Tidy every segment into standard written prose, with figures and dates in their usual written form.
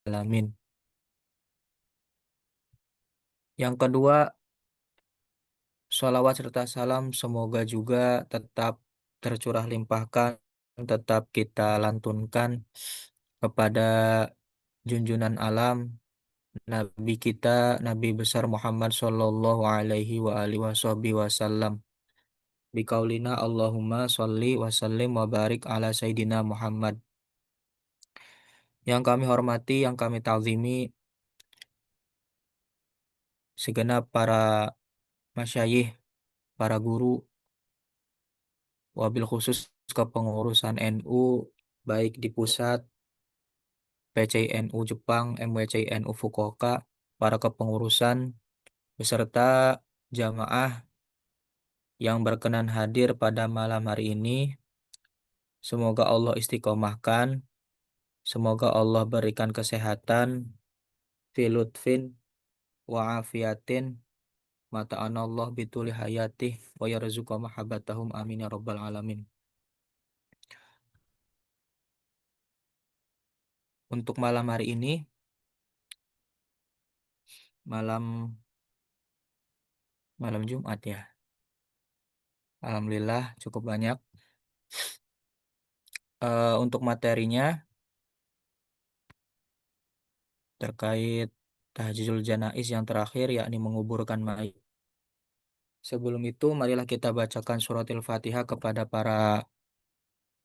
alamin. Yang kedua, sholawat serta salam semoga juga tetap tercurah limpahkan, tetap kita lantunkan kepada junjunan alam, Nabi kita, Nabi besar Muhammad Sallallahu Alaihi wa alihi Wasallam. Bikaulina Allahumma sholli wa sallim wa barik ala Sayyidina Muhammad. Yang kami hormati, yang kami ta'zimi, segenap para masyayikh, para guru, wabil khusus kepengurusan NU, baik di pusat, PCNU Jepang, MWCNU Fukuoka, para kepengurusan, beserta jamaah yang berkenan hadir pada malam hari ini. Semoga Allah istiqomahkan, semoga Allah berikan kesehatan, filutfin, wa afiatin, mata anallah bituli hayatih, wa yarzuqa mahabbatahum amin ya rabbal alamin. Untuk malam hari ini, malam malam Jumat ya. Alhamdulillah cukup banyak. Untuk materinya terkait tahjizul janaiz yang terakhir yakni menguburkan mayit. Sebelum itu marilah kita bacakan suratil Fatihah kepada para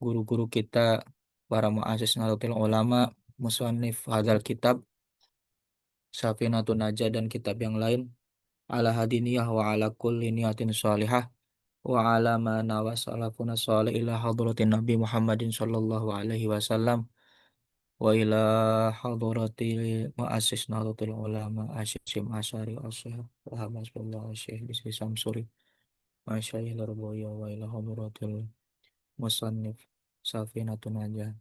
guru-guru kita, para muassis Nahdlatul Ulama, musannif hadzal kitab, Safinatun Najah dan kitab yang lain, ala hadiniyah wa ala kulli niyatin sholihah wa ala ma nawa salafuna sholih ila hadratin Nabi Muhammadin sallallahu alaihi wasallam wa ila hadrati muassis Nahdlatul Ulama Asy'im Asy'ari Asy'ah wa habasbillah Syekh Bisri Samsuri masyayikh Lurboyo wa ila hadratil musannif Safinatun Najah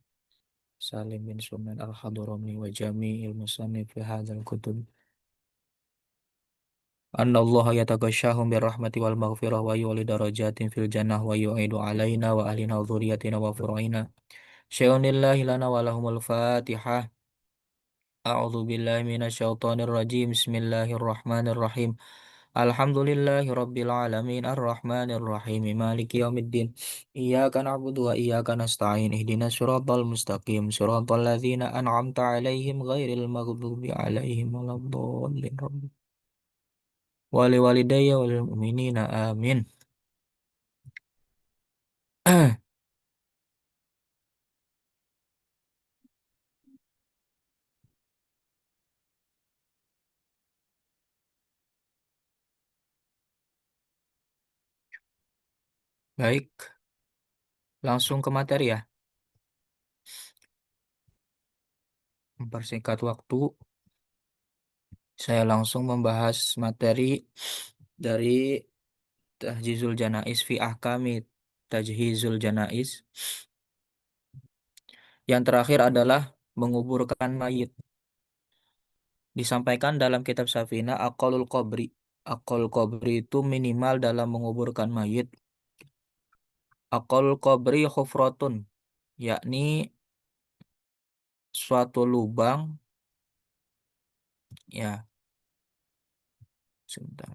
Salim bin Sunan al-Hadrami wa jami'il musannif fi hadzal kutub. Anna Allah yataghashahum birrahmati wal maghfirah wa yu'li darajatin fil jannah wa yu'idu alaina wa ahlina wa dhurriyyatina wa fur'ina. Syai'unillahi lana wa lahumul Fatihah. A'udzu billahi minasyaitonir rajim. Bismillahirrahmanirrahim. Alhamdulillahi rabbil alamin arrahmanir rahim maliki yaumiddin. Iyyaka na'budu wa iyyaka nasta'in. Ihdinas siratal mustaqim. Siratal ladzina an'amta 'alaihim ghairil maghdubi 'alaihim waladdallin. Wali walidayya wal mu'minina amin. Baik, langsung ke materi ya. Mempersingkat waktu, saya langsung membahas materi dari Tahjizul Janais fi Ahkami Tajhizul Janais. Yang terakhir adalah menguburkan mayit. Disampaikan dalam kitab Safina aqallul qabri. Aqallul qabri itu minimal dalam menguburkan mayit. Aqallul qabri khufratun, yakni suatu lubang, ya, sebentar.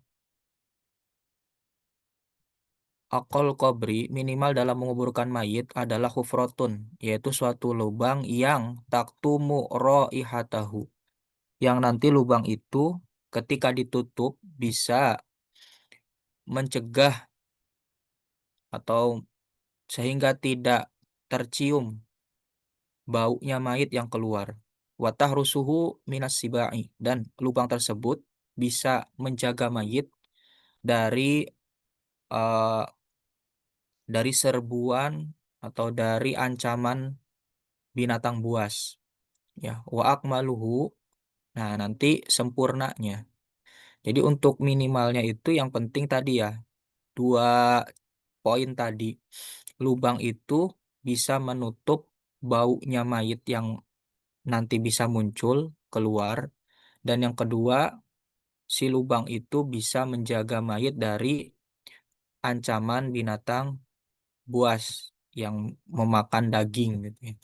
Aqal qabri minimal dalam menguburkan mayit adalah hufrotun, yaitu suatu lubang yang taktumu roihatahu, yang nanti lubang itu ketika ditutup bisa mencegah atau sehingga tidak tercium baunya mayit yang keluar. Watah rusuhu minas sibai, dan lubang tersebut bisa menjaga mayit dari eh, serbuan atau dari ancaman binatang buas, ya. Wa akmaluhu, nah nanti sempurnanya, jadi untuk minimalnya itu yang penting tadi ya, dua poin tadi, lubang itu bisa menutup baunya mayit yang nanti bisa muncul keluar, dan yang kedua, si lubang itu bisa menjaga mayit dari ancaman binatang buas yang memakan daging gitu ya.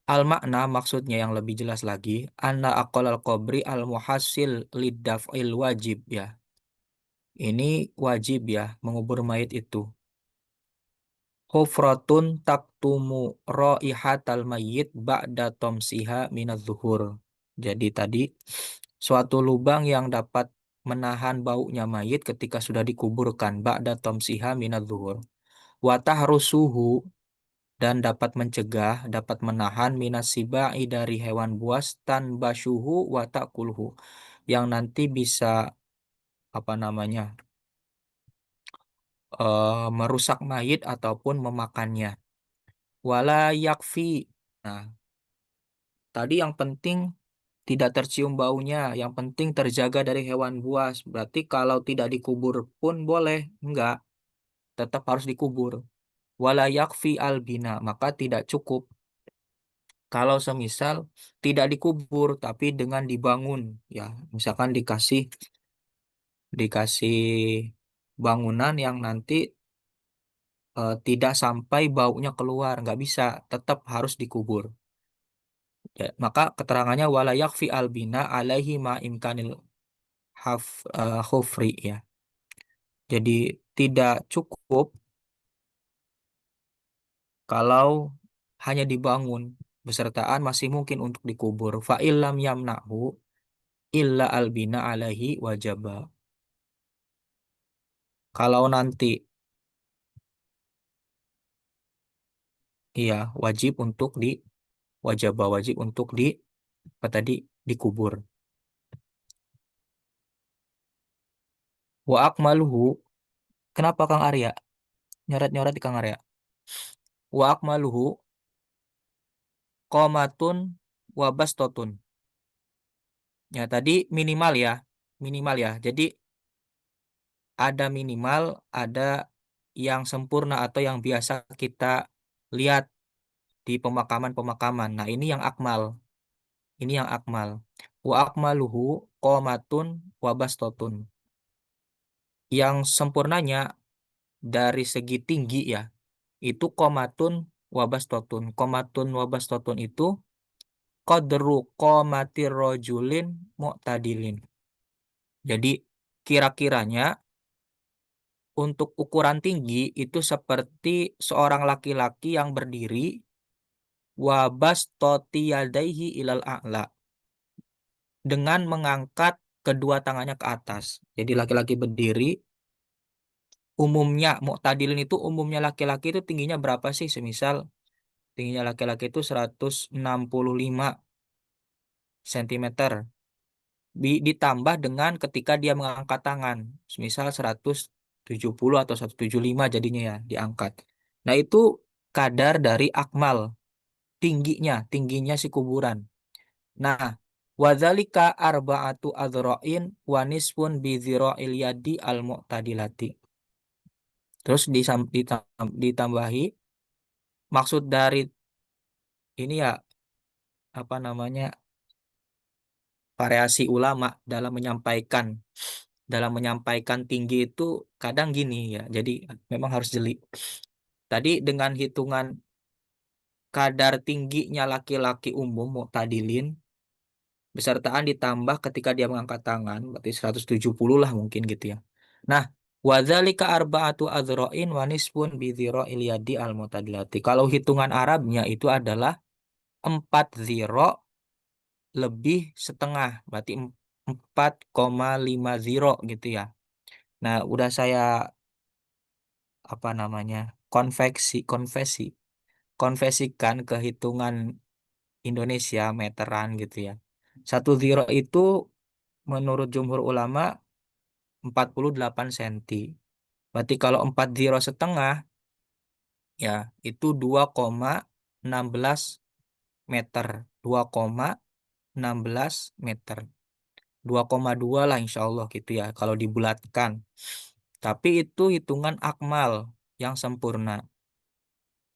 Al-makna maksudnya yang lebih jelas lagi, anna aqal al-qabri al-muhasil lidaf'il wajib ya. Ini wajib ya, mengubur mayit itu. Hufratun taktumu raihatal mayyit ba'da tomsiha minadz zuhur. Jadi tadi suatu lubang yang dapat menahan baunya mayit ketika sudah dikuburkan ba'da tomsiha minadz zuhur. Wa tahrusuhu dan dapat mencegah, dapat menahan minas sibai dari hewan buas tan basyuhu wa takulhu yang nanti bisa apa namanya merusak mayit ataupun memakannya. Wala yakfi. Nah, tadi yang penting tidak tercium baunya, yang penting terjaga dari hewan buas. Berarti kalau tidak dikubur pun boleh, enggak, tetap harus dikubur. Wala yakfi albina, maka tidak cukup kalau semisal tidak dikubur tapi dengan dibangun, ya, misalkan dikasih dikasih bangunan yang nanti tidak sampai baunya keluar, nggak bisa, tetap harus dikubur. Ya, maka keterangannya wala yakfi albina alaihi ma imkanil khufri ya. Jadi tidak cukup kalau hanya dibangun besertaan masih mungkin untuk dikubur. Fa illam yamna'hu illa albina alaihi wajaba. Kalau nanti iya wajib untuk di apa tadi dikubur. Wa akmaluhu, kenapa Kang Arya? Nyoret-nyoret di Kang Arya. Wa akmaluhu qomatun wa bastotun. Ya tadi minimal ya. Jadi ada minimal, ada yang sempurna atau yang biasa kita lihat di pemakaman-pemakaman. Nah, ini yang akmal. Ini yang akmal. Wa akmaluhu qomatun wa bastotun. Yang sempurnanya dari segi tinggi ya, itu komatun wabastotun. Komatun wabastotun itu qadru qomatir rojulin mu'tadilin. Jadi kira-kiranya untuk ukuran tinggi itu seperti seorang laki-laki yang berdiri wabastoti yadaihi ilal a'la dengan mengangkat kedua tangannya ke atas. Jadi laki-laki berdiri umumnya mu'tadilin itu umumnya laki-laki itu tingginya berapa sih? Semisal tingginya laki-laki itu 165 cm. Ditambah dengan ketika dia mengangkat tangan. Misal 170 atau 175 jadinya ya diangkat. Nah itu kadar dari akmal. Tingginya si kuburan. Nah, wadzalika arba'atu adzra'in wa nisfun bi dzira'il yadi al-mu'tadilati. Terus ditambahi maksud dari ini ya apa namanya variasi ulama dalam menyampaikan tinggi itu kadang gini ya. Jadi memang harus jeli. Tadi dengan hitungan kadar tingginya laki-laki umum mu'tadilin besertaan ditambah ketika dia mengangkat tangan berarti 170 lah mungkin gitu ya. Nah, wadzalika arba'atu adzra'in wa nisfun bi dzira'il yadi al mu'tadilati. Kalau hitungan Arabnya itu adalah 4 ziro lebih setengah, berarti 4,50 gitu ya. Nah, udah saya apa namanya konversikan ke hitungan Indonesia meteran gitu ya. Satu ziro itu menurut jumhur ulama 48 cm. Berarti kalau 4 ziro setengah ya itu 2,16 meter. 2,16 meter. 2,2 lah insya Allah gitu ya kalau dibulatkan. Tapi itu hitungan akmal yang sempurna.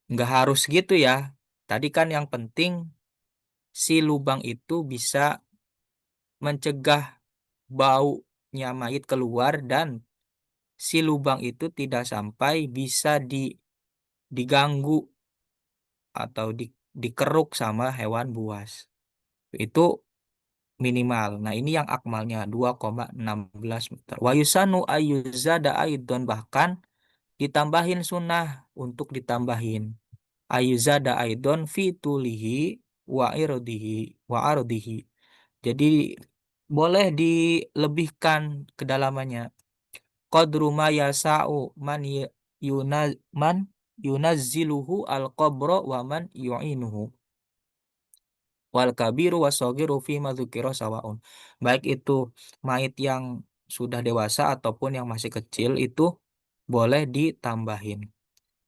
Nggak harus gitu ya. Tadi kan yang penting si lubang itu bisa mencegah baunya mayit keluar dan si lubang itu tidak sampai bisa diganggu atau dikeruk sama hewan buas. Itu minimal. Nah, ini yang akmalnya 2,16 meter. Wa yusanu ayyuzada aidon, bahkan ditambahin sunnah untuk ditambahin. Ayyuzada aidon fi tulihi wa irdihi wa ardihi. Jadi boleh dilebihkan kedalamannya. Qadru ma yasa'u man yunazziluhu al-qabra wa man yu'inuhu. Wal kabiru wasogiru fi madzukira sawaun. Baik itu mayit yang sudah dewasa ataupun yang masih kecil itu boleh ditambahin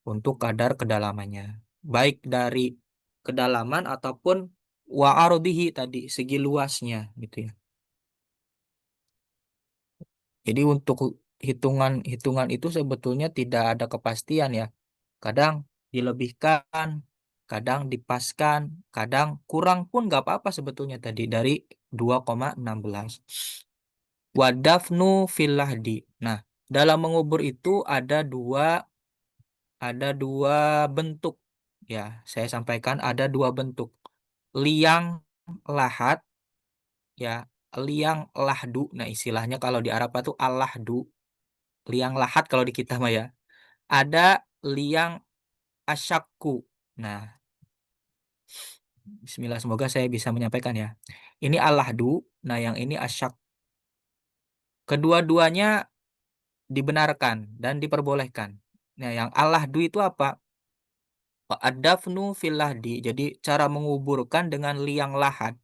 untuk kadar kedalamannya. Baik dari kedalaman ataupun wa ardihi tadi, segi luasnya gitu ya. Jadi untuk hitungan-hitungan itu sebetulnya tidak ada kepastian ya. Kadang dilebihkan, kadang dipaskan, kadang kurang pun nggak apa-apa sebetulnya tadi dari 2,16. Wadafnu fil lahdi. Nah, dalam mengubur itu ada dua bentuk ya. Saya sampaikan ada dua bentuk. Liang lahat ya, liang lahdu. Nah, istilahnya kalau di Arab itu al-lahdu, liang lahat kalau di kita mah ya. Ada liang asyakku. Nah, Bismillah, semoga saya bisa menyampaikan ya. Ini al-lahdu, nah yang ini asyak. Kedua-duanya dibenarkan dan diperbolehkan. Nah, yang al-lahdu itu apa? Ad-dafnu fil lahdi. Jadi cara menguburkan dengan liang lahat.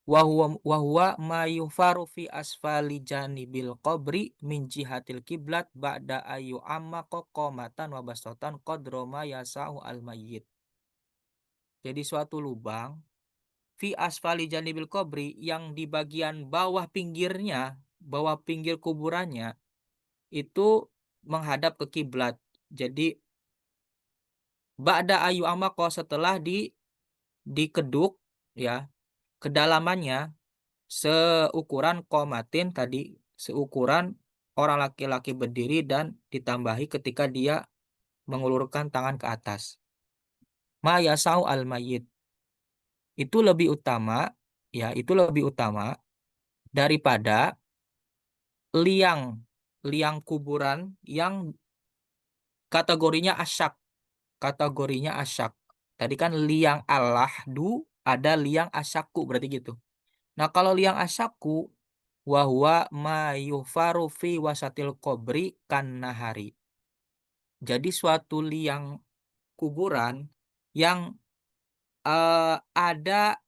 Wahwa ma yufaru fi asfali janibil qabri min jihatil kiblat ba'da ayu amma qomatan wa bastotan qadro ma yasa'u al-mayyit. Jadi suatu lubang fi asfali janibil qabri yang di bagian bawah pinggir kuburannya itu menghadap ke kiblat. Jadi ba'da ayu amako, setelah dikeduk ya, kedalamannya seukuran komatin tadi, seukuran orang laki-laki berdiri dan ditambahi ketika dia mengulurkan tangan ke atas. Ma yasau al mayit, itu lebih utama ya, itu lebih utama daripada liang liang kuburan yang kategorinya asyak. Kategorinya asyak. Tadi kan liang alahdu, ada liang asyaku, berarti gitu. Nah, kalau liang asyaku wahwa ma yufaru fi wasatil qabri kan nahari. Jadi suatu liang kuburan yang ada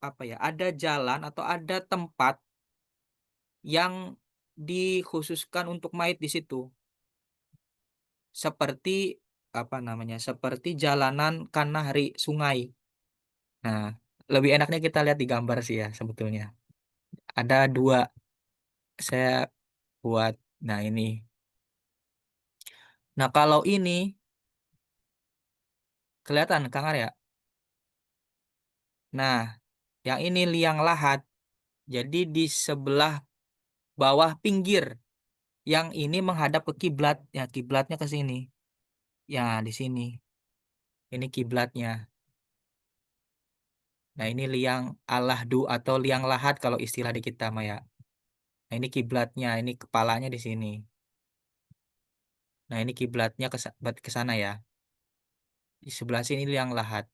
apa ya? Ada jalan atau ada tempat yang dikhususkan untuk mayit di situ. Seperti apa namanya? Seperti jalanan kan nahari, sungai. Nah, lebih enaknya kita lihat di gambar sih ya sebetulnya. Ada dua, saya buat. Nah, ini. Nah, kalau ini kelihatan Kang Arya. Nah, yang ini liang lahat. Jadi di sebelah bawah pinggir. Yang ini menghadap ke kiblat. Ya, kiblatnya ke sini. Ya, di sini. Ini kiblatnya. Nah, ini liang alahdu atau liang lahat kalau istilah di kita Maya. Nah, ini kiblatnya, ini kepalanya di sini. Nah, ini kiblatnya ke sana ya. Di sebelah sini liang lahat.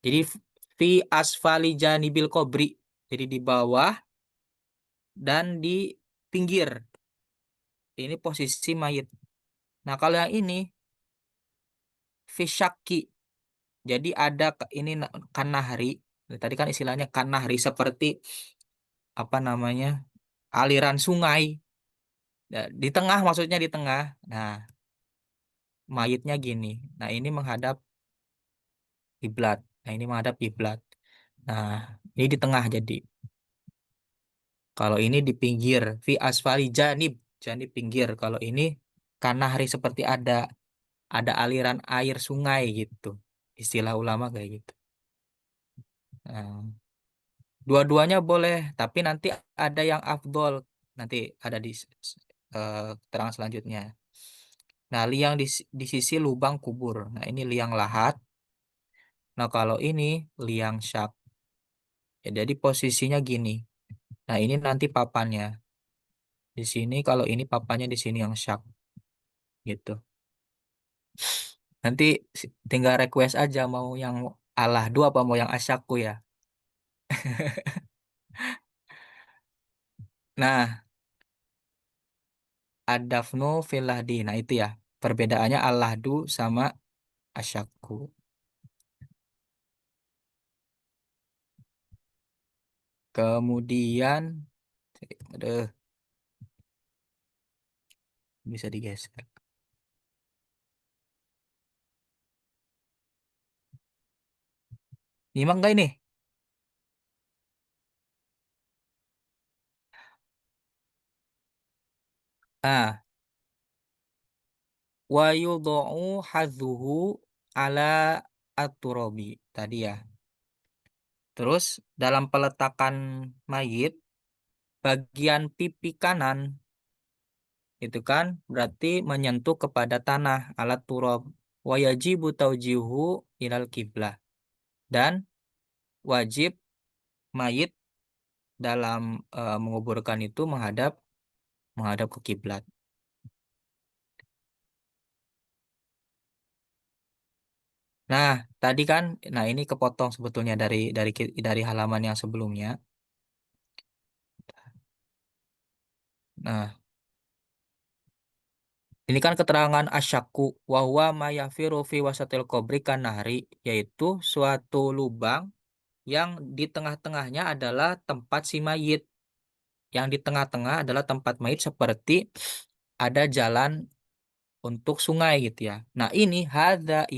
Jadi fi asfali janibil kobri. Jadi di bawah dan di pinggir. Ini posisi mayit. Nah, kalau yang ini fisyaki. Jadi ada ini kanahri. Tadi kan istilahnya kanahri seperti apa namanya? Aliran sungai. Ya, di tengah, maksudnya di tengah. Nah, mayitnya gini. Nah, ini menghadap kiblat. Nah, ini menghadap kiblat. Nah, ini di tengah jadi. Kalau ini di pinggir, fi asfali janib, janib pinggir. Kalau ini kanahri seperti ada aliran air sungai gitu. Istilah ulama kayak gitu. Nah, dua-duanya boleh, tapi nanti ada yang afdol. Nanti ada di keterangan selanjutnya. Nah, liang di sisi lubang kubur. Nah, ini liang lahat. Nah, kalau ini liang syak. Ya, jadi posisinya gini. Nah, ini nanti papannya. Di sini kalau ini papannya di sini yang syak gitu. Nanti tinggal request aja mau yang Allah dua apa mau yang asyaku ya. Nah, adafnu filahdi. Nah, itu ya. Perbedaannya Allahdu sama asyaku. Kemudian, aduh, bisa digeser. Nyimak nggak ini? Ah, wa yudha'u hadzuhu ala at-turabi. Tadi ya. Terus dalam peletakan mayit, bagian pipi kanan itu kan berarti menyentuh kepada tanah alat turab. Wa yajibu taujihu ilal kiblah. Dan wajib mayit dalam menguburkan itu menghadap menghadap ke kiblat. Nah, tadi kan, nah ini kepotong sebetulnya dari halaman yang sebelumnya. Nah, ini kan keterangan asyaku wahwa mayafiru fi wasatil kubri kan nahri, yaitu suatu lubang yang di tengah-tengahnya adalah tempat si mayit. Yang di tengah-tengah adalah tempat mayit seperti ada jalan untuk sungai gitu ya. Nah, ini hadza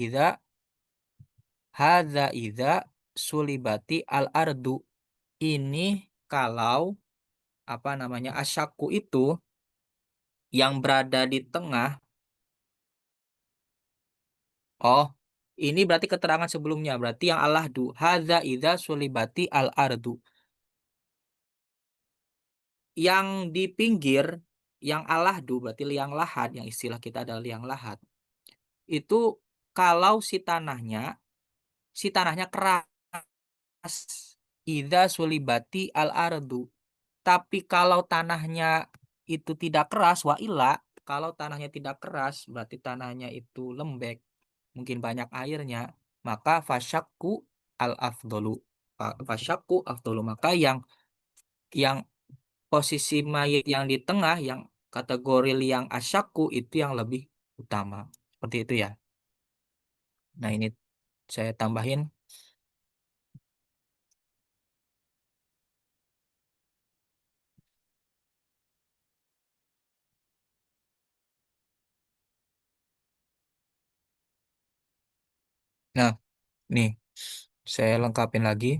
idza sulibati al ardu. Ini kalau apa namanya asyaku itu yang berada di tengah. Oh, ini berarti keterangan sebelumnya. Berarti yang alahdu. Hadza idza sulibati al ardu. Yang di pinggir, yang alahdu berarti liang lahat. Yang istilah kita adalah liang lahat. Itu kalau si tanahnya keras. Idza sulibati al ardu. Tapi kalau tanahnya itu tidak keras, wa illa, kalau tanahnya tidak keras, berarti tanahnya itu lembek, mungkin banyak airnya, maka fasyakku al afdolu. Fasyakku afdolu. Maka yang posisi mayit yang di tengah, yang kategori liang asyaku itu yang lebih utama. Seperti itu ya. Nah, ini saya tambahin. Nah, nih saya lengkapin lagi.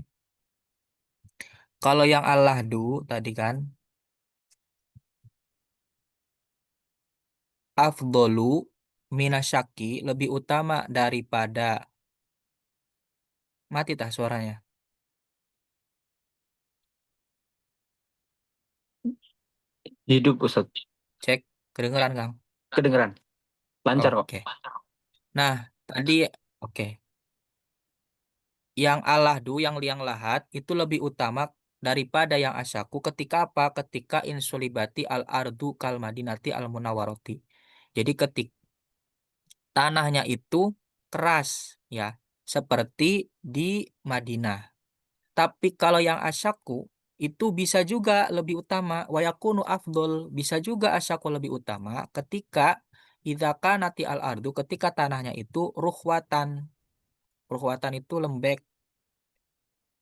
Kalau yang al-lahdu tadi kan, afdolu minasyaki lebih utama daripada mati tah suaranya. Hidup Ustaz. Cek kedengeran Kang. Kedengeran. Lancar kok. Oke. Nah, tadi oke. Yang alahdu yang liang lahat itu lebih utama daripada yang asyaku ketika apa? Ketika insulibati al ardu kal madinati al munawaroti. Jadi ketika tanahnya itu keras ya, seperti di Madinah. Tapi kalau yang asyaku itu bisa juga lebih utama, wayakunu afdol, bisa juga asyaku lebih utama ketika idza nati al ardu, ketika tanahnya itu ruhwatan. Ruhwatan itu lembek,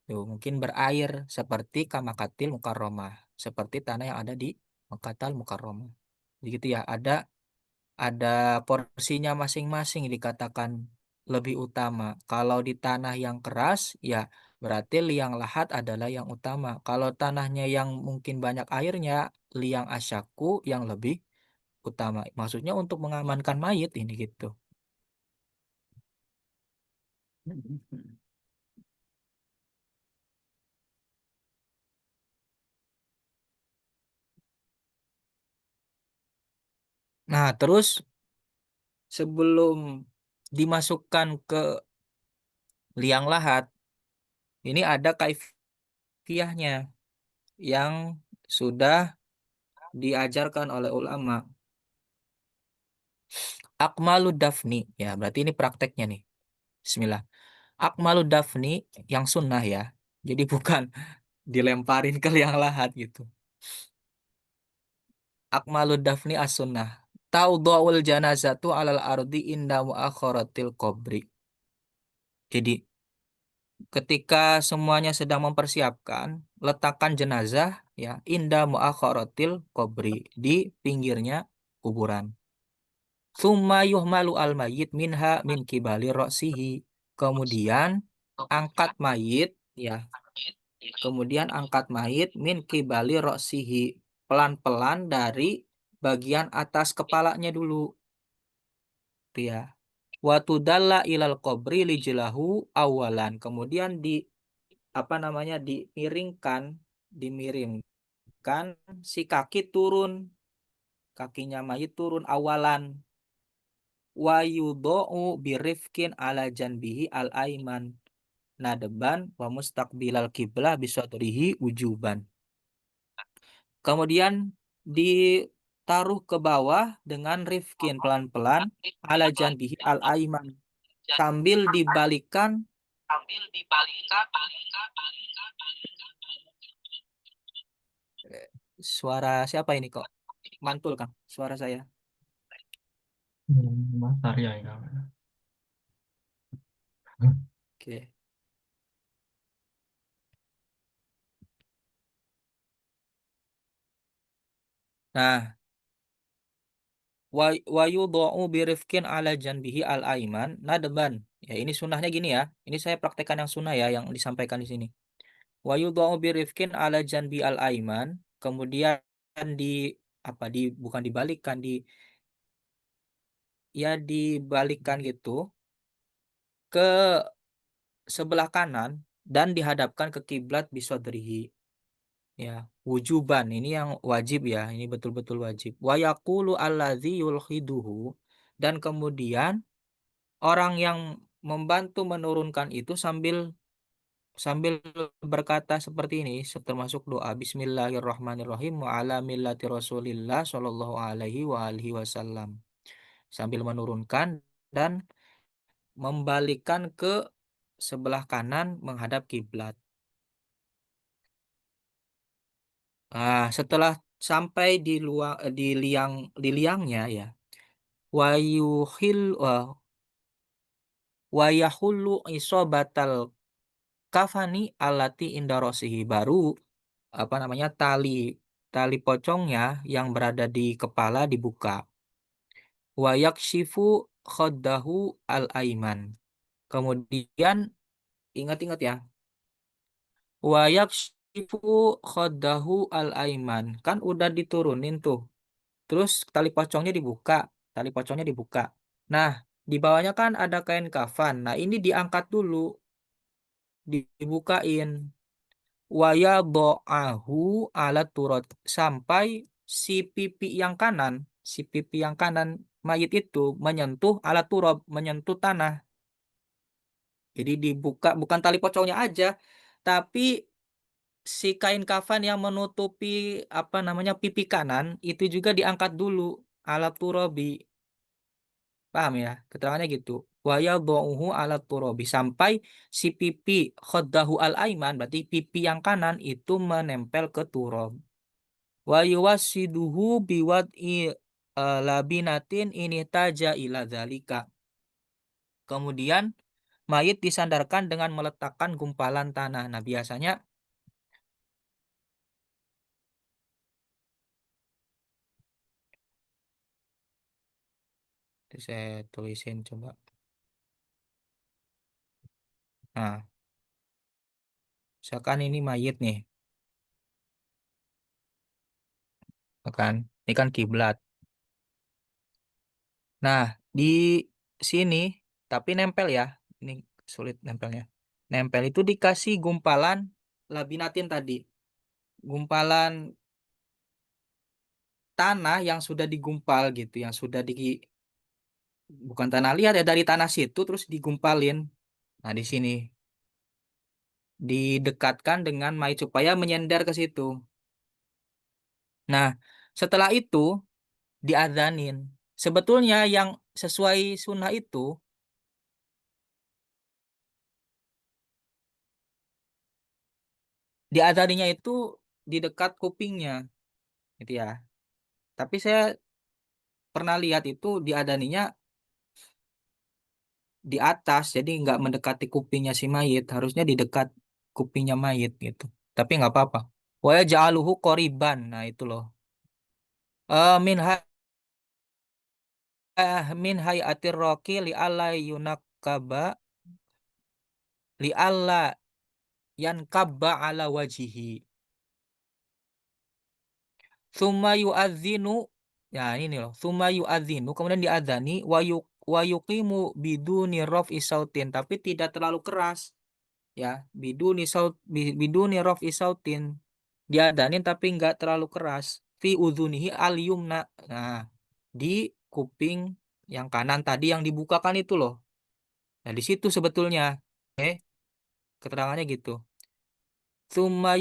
tuh, mungkin berair seperti kamakatil mukarromah, seperti tanah yang ada di Makatal Mukarromah. Begitu ya, ada porsinya masing-masing dikatakan lebih utama. Kalau di tanah yang keras, ya berarti liang lahat adalah yang utama. Kalau tanahnya yang mungkin banyak airnya, liang asyaku yang lebih utama. Maksudnya untuk mengamankan mayit ini gitu. Nah, terus sebelum dimasukkan ke liang lahat. Ini ada kaifiahnya yang sudah diajarkan oleh ulama. Akmalu dafni, ya berarti ini prakteknya nih. Bismillah. Akmalu dafni yang sunnah ya. Jadi bukan dilemparin ke liang lahat gitu. Akmalu dafni as-sunnah. Taudha'ul janazatu alal ardi inda muakharatil qabri. Jadi ketika semuanya sedang mempersiapkan, letakkan jenazah ya inda muakharatil qabri di pinggirnya kuburan. Tsumma yuhmalu al mayyit minha min kibali ra'sihi. Kemudian angkat mayit ya, kemudian angkat mayit min kibali ra'sihi, pelan-pelan dari bagian atas kepalanya dulu tuh ya. Watudalla ilal qabri lijlahu awalan. Kemudian di apa namanya dimiringkan si kaki turun, kakinya mayit turun awalan. Wa yudha'u birifkin ala janbihi al aiman nadeban wa mustaqbilal kiblah bisadrihi wujuban. Kemudian ditaruh ke bawah dengan rifkin pelan-pelan ala janbihi al aiman, sambil dibalikan. Suara siapa ini kok mantul Kang suara saya? Mas Arya ya. Oke. Nah, wa yudha'u birifkin ala janbihi al aiman nadban. Ya, ini sunnahnya gini ya. Ini saya praktekkan yang sunnah ya yang disampaikan di sini. Wa yudha'u birifkin ala janbi al aiman, kemudian di bukan dibalikkan, dibalikkan gitu ke sebelah kanan dan dihadapkan ke kiblat bisodrihi. Ya, wujuban ini yang wajib ya, ini betul-betul wajib. Wa yaqulu alladzi yulhiduhu, dan kemudian orang yang membantu menurunkan itu sambil sambil berkata seperti ini, termasuk doa Bismillahirrahmanirrahim wa ala millati Rasulillah Shallallahu alaihi wa alihi wasallam, sambil menurunkan dan membalikkan ke sebelah kanan menghadap kiblat. Setelah sampai di liangnya ya, wayuhil wayahulu isobatal kafani alati indarosihi, baru apa namanya tali pocongnya yang berada di kepala dibuka. Wayakshifu khaddahu al aiman. Kemudian ingat-ingat ya, wayakshifu khaddahu al aiman, kan udah diturunin tuh. Terus tali pocongnya dibuka. Nah, di bawahnya kan ada kain kafan. Nah, ini diangkat dulu, dibukain. Waya do'ahu ala turot, sampai si pipi yang kanan mayit itu menyentuh ala turab, menyentuh tanah. Jadi dibuka bukan tali pocongnya aja, tapi si kain kafan yang menutupi apa namanya pipi kanan itu juga diangkat dulu ala turabi. Paham ya? Keterangannya gitu. Wa yadhuhu ala turabi, sampai si pipi khaddahu al aiman, berarti pipi yang kanan itu menempel ke turab. Wa yuwassiduhu biwad'i labinatin ini taja ila dzalika. Kemudian mayit disandarkan dengan meletakkan gumpalan tanah. Nah, biasanya saya tulisin coba. Nah, misalkan ini mayit nih, kan? Ini kan kiblat. Nah, di sini tapi nempel ya. Ini sulit nempelnya. Nempel itu dikasih gumpalan labinatin tadi. Gumpalan tanah yang sudah digumpal gitu, yang sudah bukan tanah liat ya, dari tanah situ terus digumpalin. Nah, di sini didekatkan dengan mayit supaya menyender ke situ. Nah, setelah itu diadzanin. Sebetulnya yang sesuai sunnah itu diadzaninya itu di dekat kupingnya, gitu ya. Tapi saya pernah lihat itu diadzaninya di atas, jadi nggak mendekati kupingnya si mayit, harusnya di dekat kupingnya mayit gitu. Tapi nggak apa-apa. Wa ja'aluhu qoriban. Nah, itu loh. Min min hayatir roki li alla yunakaba li alla yankabba ala wajihi. Summa yu'adzinu, ya ini loh. Summa yu'adzinu, kemudian diadzani wa yuqimu biduni raf'i sautin, tapi tidak terlalu keras, ya. Biduni raf'i sautin. Diadanin tapi nggak terlalu keras. Fi udhunihi al yumna. Nah, di kuping yang kanan tadi yang dibukakan itu loh. Nah, di situ sebetulnya. Oke, keterangannya gitu. Summa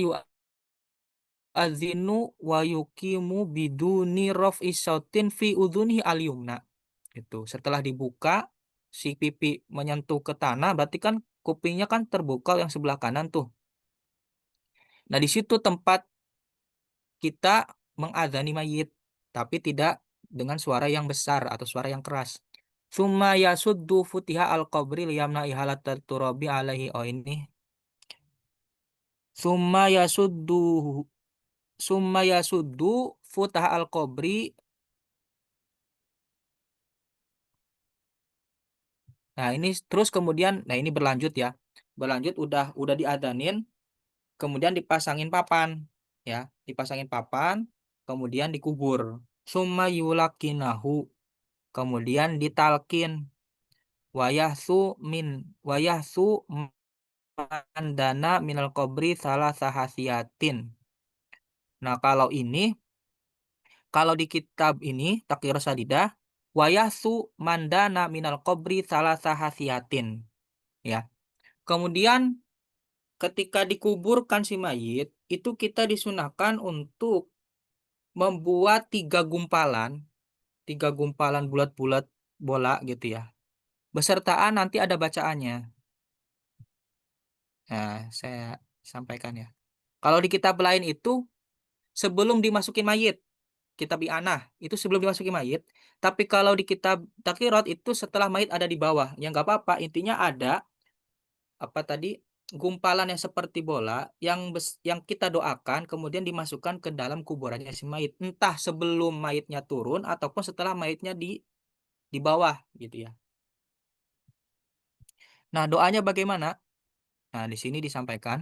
azinu wa yuqimu biduni raf'i sautin fi udhuni al-yumna. Itu setelah dibuka si pipi menyentuh ke tanah berarti kan kupingnya kan terbuka yang sebelah kanan tuh. Nah, di situ tempat kita mengadzani mayit tapi tidak dengan suara yang besar atau suara yang keras. Summa yasuddu futiha al-qabri liyamna ihalat turabi alaihi. Oh, ini summa yasuddu futaha al-qabri. Nah, ini terus kemudian, nah ini berlanjut ya. Berlanjut udah diadanin, kemudian dipasangin papan, ya, dipasangin papan, kemudian dikubur. Summa yulakinahu, kemudian ditalkin, wayahsu mandana minal qabri salah sahasiatin. Nah, kalau di kitab ini Taqiyur Sadidah, wayahsu mandana minal qabri salah sahasiatin, ya. Kemudian ketika dikuburkan si mayit, itu kita disunahkan untuk membuat tiga gumpalan bulat-bulat bola gitu ya. Besertaan nanti ada bacaannya. Nah, saya sampaikan ya. Kalau di kitab lain itu sebelum dimasukin mayit, kitab I'anah itu sebelum dimasukin mayit. Tapi kalau di kitab Takirat itu setelah mayit ada di bawah. Ya nggak apa-apa, intinya ada apa tadi gumpalan yang seperti bola yang kita doakan kemudian dimasukkan ke dalam kuburannya si mayit entah sebelum mayitnya turun ataupun setelah mayitnya di bawah gitu ya. Nah, doanya bagaimana? Nah, di sini disampaikan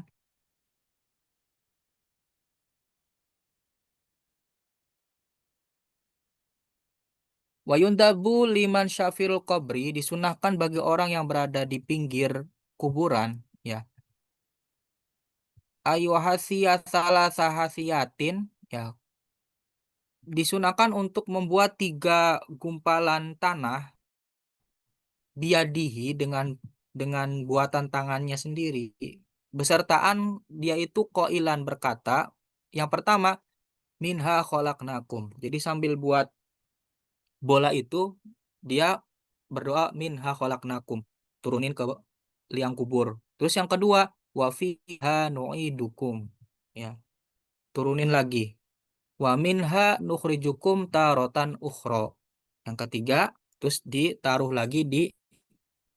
wayundabu liman syafil qabri, disunahkan bagi orang yang berada di pinggir kuburan, ya, ayu hasiyat salah sahasiatin, ya, disunahkan untuk membuat tiga gumpalan tanah biadihi dengan buatan tangannya sendiri. Besertaan dia itu koilan berkata, yang pertama minha kholaknakum. Jadi sambil buat bola itu dia berdoa minha kholaknakum, turunin ke liang kubur. Terus yang kedua wa fiha nu'idukum, ya, turunin lagi. Wa minha nukhrijukum tarotan ukhro. Yang ketiga, terus ditaruh lagi di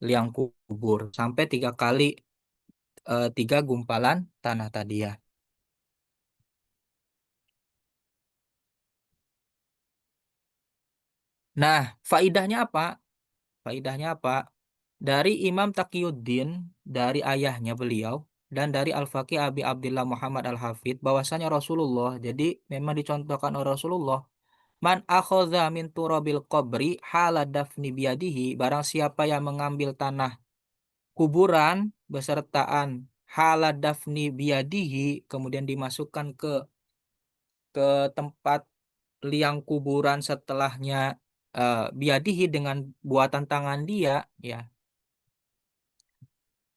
liang kubur sampai tiga kali, tiga gumpalan tanah tadi ya. Nah, faidahnya apa? Faidahnya apa? Dari Imam Taqiyuddin, dari ayahnya beliau, dan dari Al-Faqih Abi Abdullah Muhammad Al-Hafidh, bahwasanya Rasulullah, jadi memang dicontohkan oleh Rasulullah, man akhadha min turabil qabri hala dafni biyadihi, barang siapa yang mengambil tanah kuburan besertaan hala dafni biyadihi, kemudian dimasukkan ke tempat liang kuburan setelahnya, biadihi dengan buatan tangan dia, ya,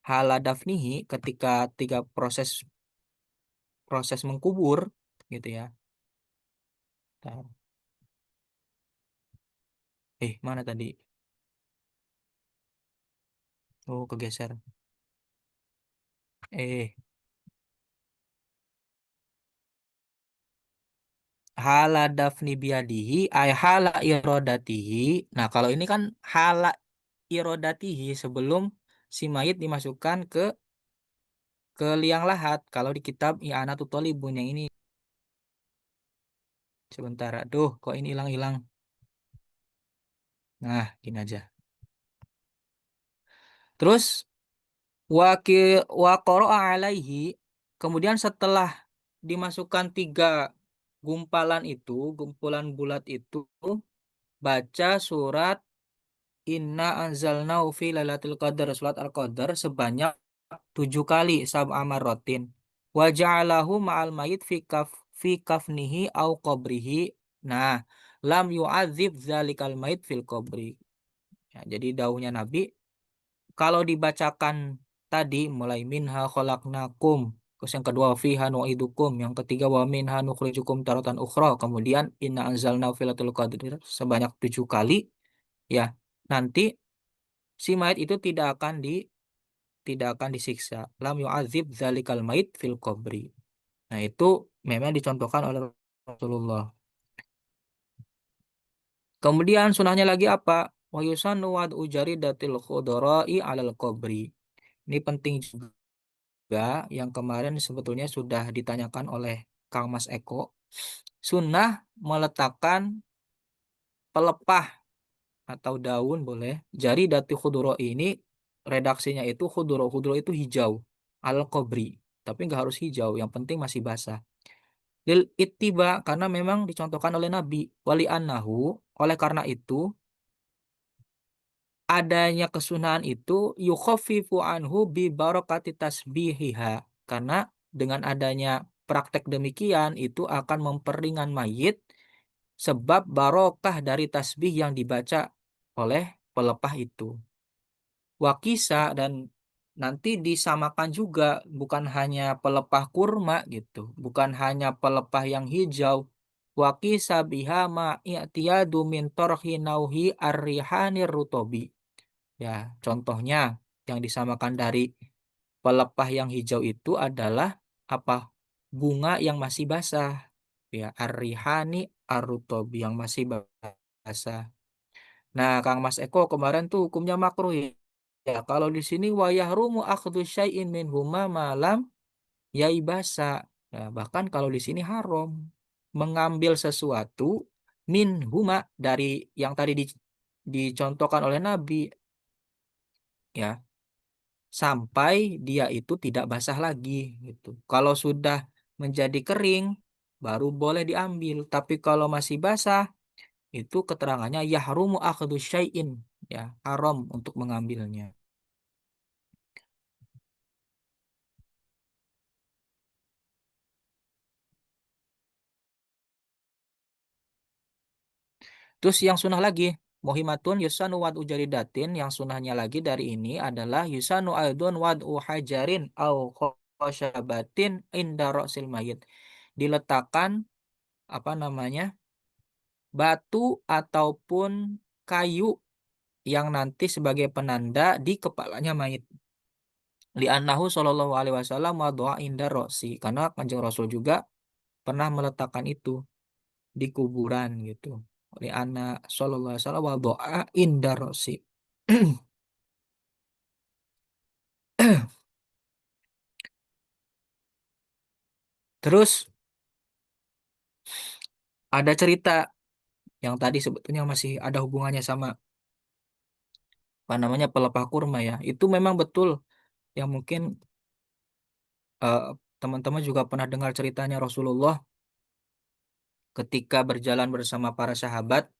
haladafnihi ketika tiga proses proses mengkubur gitu ya. Bentar. Mana tadi? Oh, kegeser. Eh, hala dafni biadihi ay hala irodatihi. Nah, kalau ini kan hala irodatihi sebelum si mayit dimasukkan ke liang lahat. Kalau di kitab I'anatul Thalibun yang ini sebentar. Aduh, kok ini hilang-hilang. Nah, gini aja. Terus waki wa qara'a alaihi, kemudian setelah dimasukkan tiga gumpalan itu, gumpulan bulat itu, baca surat Inna anzalnahu fi lailatul qadar, surat Al-Qadar sebanyak 7 kali sab'a marratin. Wa ja'alahu ma'al mayit fi kafnihi au qabrihi. Nah, lam yu'adzib zalikal mayit fil qabri. Ya, jadi dauhnya Nabi kalau dibacakan tadi mulai minha khalaqnakum, terus yang kedua fiha nu'idukum, yang ketiga wa minha nukhrijukum taratan ukhra, kemudian inna anzalnahu fi lailatul qadar sebanyak 7 kali, ya nanti si mayit itu tidak akan disiksa. Lam yu'adzib zalikal mayit fil qabri. Nah, itu memang dicontohkan oleh Rasulullah. Kemudian sunahnya lagi apa? Wa yusannu wad'u jaridatil khudara'i 'alal qabri. Ini penting juga yang kemarin sebetulnya sudah ditanyakan oleh Kang Mas Eko. Sunnah meletakkan pelepah atau daun boleh. Jaridatil khudara ini redaksinya itu khudura. Khudura itu hijau. Al qabri. Tapi nggak harus hijau, yang penting masih basah. Lil ittiba, karena memang dicontohkan oleh Nabi. Wali annahu, oleh karena itu adanya kesunahan itu yukhaffifu anhu bi barakati tasbihiha, karena dengan adanya praktek demikian itu akan memperingan mayit sebab barokah dari tasbih yang dibaca oleh pelepah itu. Wakisa, dan nanti disamakan juga, bukan hanya pelepah kurma gitu, bukan hanya pelepah yang hijau. Wakisa biha ma i'tiyadu min torhi nauhi arrihanir rutobi. Ya, contohnya yang disamakan dari pelepah yang hijau itu adalah apa? Bunga yang masih basah. Ya, arrihani arrutobi, yang masih basah. Nah, Kang Mas Eko kemarin tuh hukumnya makruh ya. Ya, kalau di sini wayahrumu akhdhu syai'in min huma malam yaibasa. Nah, bahkan kalau di sini haram mengambil sesuatu min huma dari yang tadi dicontohkan oleh Nabi, ya, sampai dia itu tidak basah lagi gitu. Kalau sudah menjadi kering baru boleh diambil, tapi kalau masih basah itu keterangannya yahrumu akhdhu syai'in, ya, haram untuk mengambilnya. Terus yang sunnah lagi, muhimatun yusanu wad ujaridatin, yang sunnahnya lagi dari ini adalah yusanu aidun wad hajarin au khosyabatin inda ra'sil mayit. Diletakkan apa namanya? Batu ataupun kayu yang nanti sebagai penanda di kepalanya mayit. Li'annahu sallallahu alaihi wasallam wadu'a inda roksi. Karena Kanjeng Rasul juga pernah meletakkan itu di kuburan gitu. Li'anna sallallahu alaihi wasallam wadu'a inda roksi. Terus ada cerita yang tadi sebetulnya masih ada hubungannya sama apa namanya pelepah kurma ya. Itu memang betul yang mungkin eh, teman-teman juga pernah dengar ceritanya Rasulullah ketika berjalan bersama para sahabat.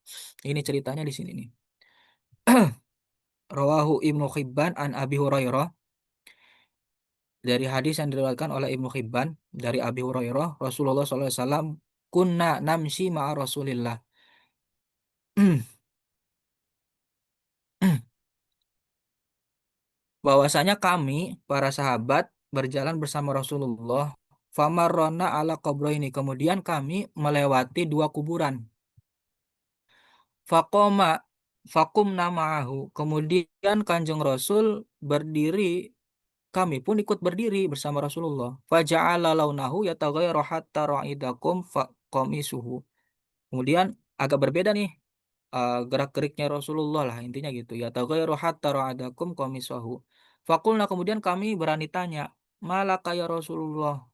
Ini ceritanya di sini nih. Rawahu Ibnu Hibban an Abi Hurairah, dari hadis yang diriwayatkan oleh Ibnu Hibban dari Abi Hurairah, Rasulullah SAW kunna namsi ma'a Rasulillah. bahwasanya kami para sahabat berjalan bersama Rasulullah famarrona ala ini, kemudian kami melewati dua kuburan. Fakoma fakum namaahu, kemudian Kanjeng Rasul berdiri, kami pun ikut berdiri bersama Rasulullah. Faja'ala launahu yataghayyaru hatta ra'idakum faqamisuhu. Kemudian agak berbeda nih gerak-geriknya Rasulullah lah intinya gitu. Yataghayyaru hatta ra'adakum qamisuhu. Fakulna, kemudian kami berani tanya, malaka ya Rasulullah?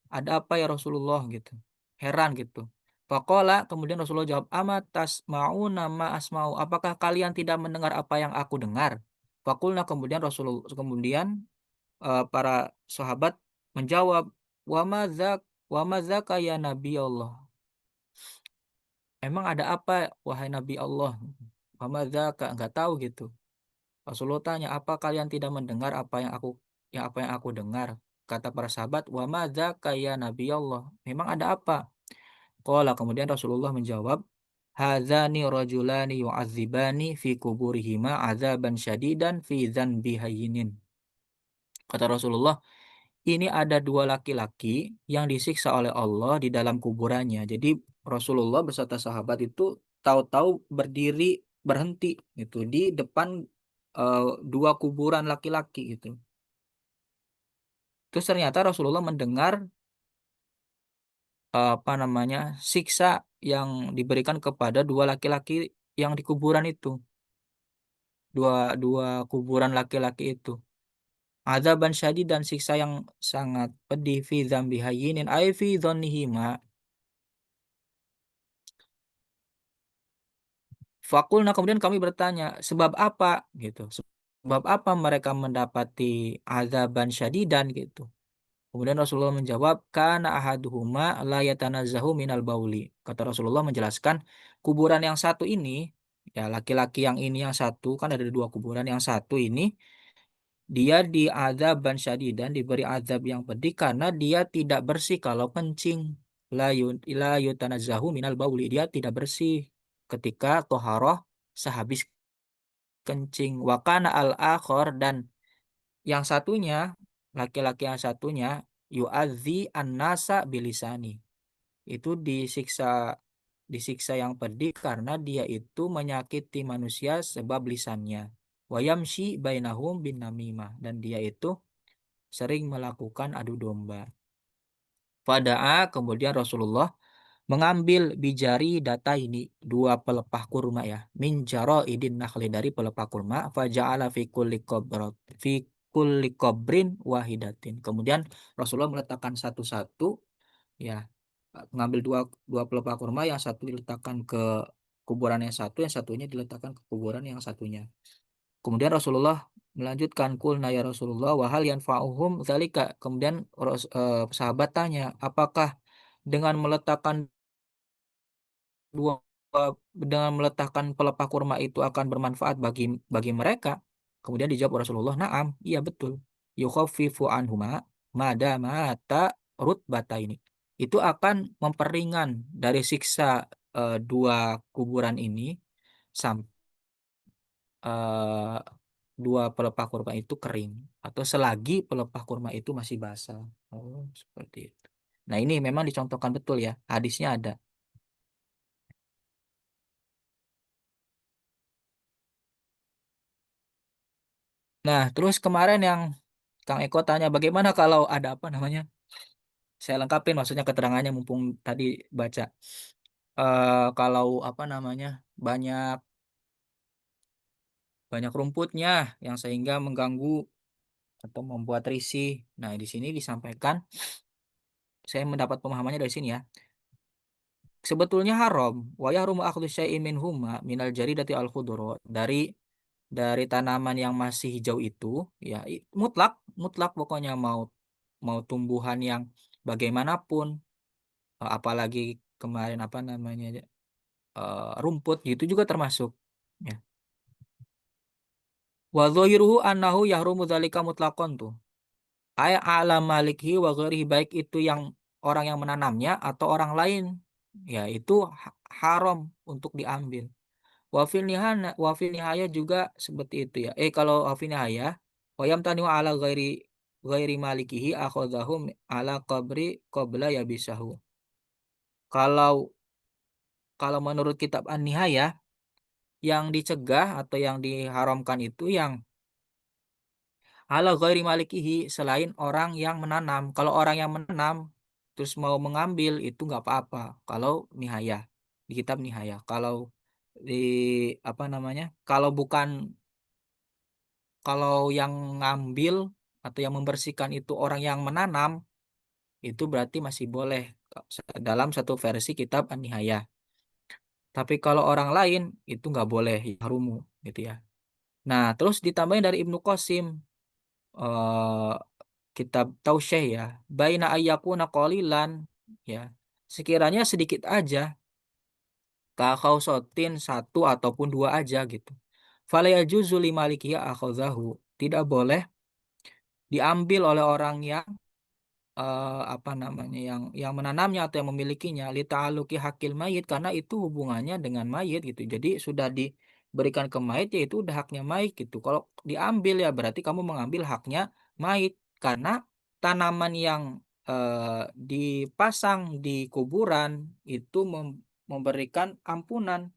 Ada apa ya Rasulullah gitu. Heran gitu. Faqala, kemudian Rasulullah jawab, amatas mau nama asmau. Apakah kalian tidak mendengar apa yang aku dengar? Fakulna, kemudian para sahabat menjawab, wa madzak wa madzaka ya Nabi Allah. Emang ada apa wahai Nabi Allah? Wa madzaka, enggak tahu gitu. Rasulullah tanya, apa kalian tidak mendengar apa yang aku dengar? Kata para sahabat, wa madzaka ya Nabi Allah. Memang ada apa? Qala, kemudian Rasulullah menjawab, hadzani rajulani yu'adzibani fi kuburihima azaban syadidan fi dzanbi hayyinin. Kata Rasulullah, ini ada dua laki-laki yang disiksa oleh Allah di dalam kuburannya. Jadi Rasulullah beserta sahabat itu tahu-tahu berdiri berhenti gitu di depan eh, dua kuburan laki-laki gitu. Terus ternyata Rasulullah mendengar apa namanya siksa yang diberikan kepada dua laki-laki yang di kuburan itu, dua dua kuburan laki-laki itu. Adzaban syadid, dan siksa yang sangat pedih, fi dzambi hayyinin ay fi dzannihima. Fakulna, kemudian kami bertanya, sebab apa gitu? Sebab apa mereka mendapati azaban syadidan gitu? Kemudian Rasulullah menjawab, kana ahaduhuma la yatanazzahu minal bauli. Kata Rasulullah menjelaskan, kuburan yang satu ini, ya laki-laki yang ini yang satu, kan ada dua kuburan, yang satu ini dia diazab syadidan, diberi azab yang pedih karena dia tidak bersih kalau kencing. La yutanazzahu minal bauli, dia tidak bersih ketika toharoh sehabis kencing. Wakana al akhor, dan yang satunya, laki-laki yang satunya, yu'adzi an-nasa bilisani, itu disiksa yang pedih karena dia itu menyakiti manusia sebab lisannya. Wayamshi bainahum bin namimah, dan dia itu sering melakukan adu domba. Fada'a, kemudian Rasulullah mengambil bijari data ini, dua pelepah kurma ya, minjaro idin nakhli, dari pelepah kurma, faja'ala fi kulli qabrin wahidatin. Kemudian Rasulullah meletakkan satu-satu ya, mengambil dua dua pelepah kurma, yang satu diletakkan ke kuburan yang satu, yang satunya diletakkan ke kuburan yang satunya. Kemudian Rasulullah melanjutkan, kulna ya Rasulullah wahal yanfa'uhum dzalika. Kemudian sahabat tanya, apakah dengan meletakkan dua dengan meletakkan pelepah kurma itu akan bermanfaat bagi bagi mereka? Kemudian dijawab Rasulullah, "Na'am, iya betul. Yukhaffifu anhuma madamata rutbata ini." Itu akan memperingan dari siksa dua kuburan ini sampai dua pelepah kurma itu kering, atau selagi pelepah kurma itu masih basah. Oh, seperti itu. Nah, ini memang dicontohkan betul ya. Hadisnya ada. Nah, terus kemarin yang Kang Eko tanya bagaimana kalau ada apa namanya? Saya lengkapin maksudnya keterangannya mumpung tadi baca. Kalau apa namanya? Banyak banyak rumputnya yang sehingga mengganggu atau membuat risih. Nah, di sini disampaikan, saya mendapat pemahamannya dari sini ya. Sebetulnya haram wa yahrumu akhdhu syai'in minhuma minal jaridati al khudra, dari tanaman yang masih hijau itu ya, mutlak mutlak pokoknya, mau mau tumbuhan yang bagaimanapun, apalagi kemarin apa namanya, rumput gitu juga termasuk ya. Wa dhahiruhu annahu yahrumu dzalika mutlaqan tuh. Ay ala malikhi wa ghairihi, baik itu yang orang yang menanamnya atau orang lain, ya itu haram untuk diambil. Wafil nihaya juga seperti itu ya. Kalau wafil nihaya Wayam taniu ala ghairi malikihi akhadhahum ala qabri qabla yabisahu. Kalau kalau menurut kitab An-Nihayah, yang dicegah atau yang diharamkan itu yang ala ghairi malikihi, selain orang yang menanam. Kalau orang yang menanam terus mau mengambil itu nggak apa-apa. Kalau Nihayah, di kitab Nihayah. Kalau di apa namanya? Kalau bukan, kalau yang ngambil atau yang membersihkan itu orang yang menanam, itu berarti masih boleh dalam satu versi kitab An-Nihayah. Tapi kalau orang lain itu nggak boleh, harumu gitu ya. Nah, terus ditambahin dari Ibnu Qasim, eh, kitab Tausyih ya, baina ayyakuna qalilan, ya. Sekiranya sedikit aja, sotin satu ataupun dua aja gitu. Fala yajuzu limaliki akhadhahu. Tidak boleh diambil oleh orang yang apa namanya, yang menanamnya atau yang memilikinya, li ta'alluqi hakil mayit, karena itu hubungannya dengan mayit gitu. Jadi sudah diberikan ke mayit, ya itu udah haknya mayit gitu. Kalau diambil ya berarti kamu mengambil haknya mayit, karena tanaman yang dipasang di kuburan itu memberikan ampunan,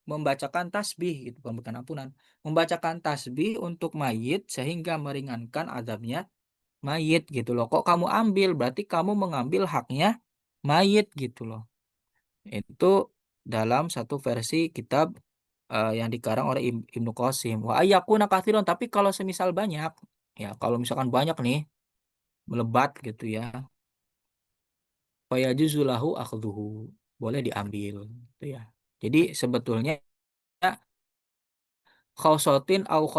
membacakan tasbih gitu, bukan ampunan, membacakan tasbih untuk mayit sehingga meringankan azabnya mayit gitu loh. Kok kamu ambil? Berarti kamu mengambil haknya mayit gitu loh. Itu dalam satu versi kitab yang dikarang oleh Ibnu Qasim. Wa ayyakuna katsiran, tapi kalau semisal banyak, ya kalau misalkan banyak nih melebat gitu ya, fayajuzulahu akhdhuhu. Boleh diambil gitu ya. Jadi sebetulnya khausatin au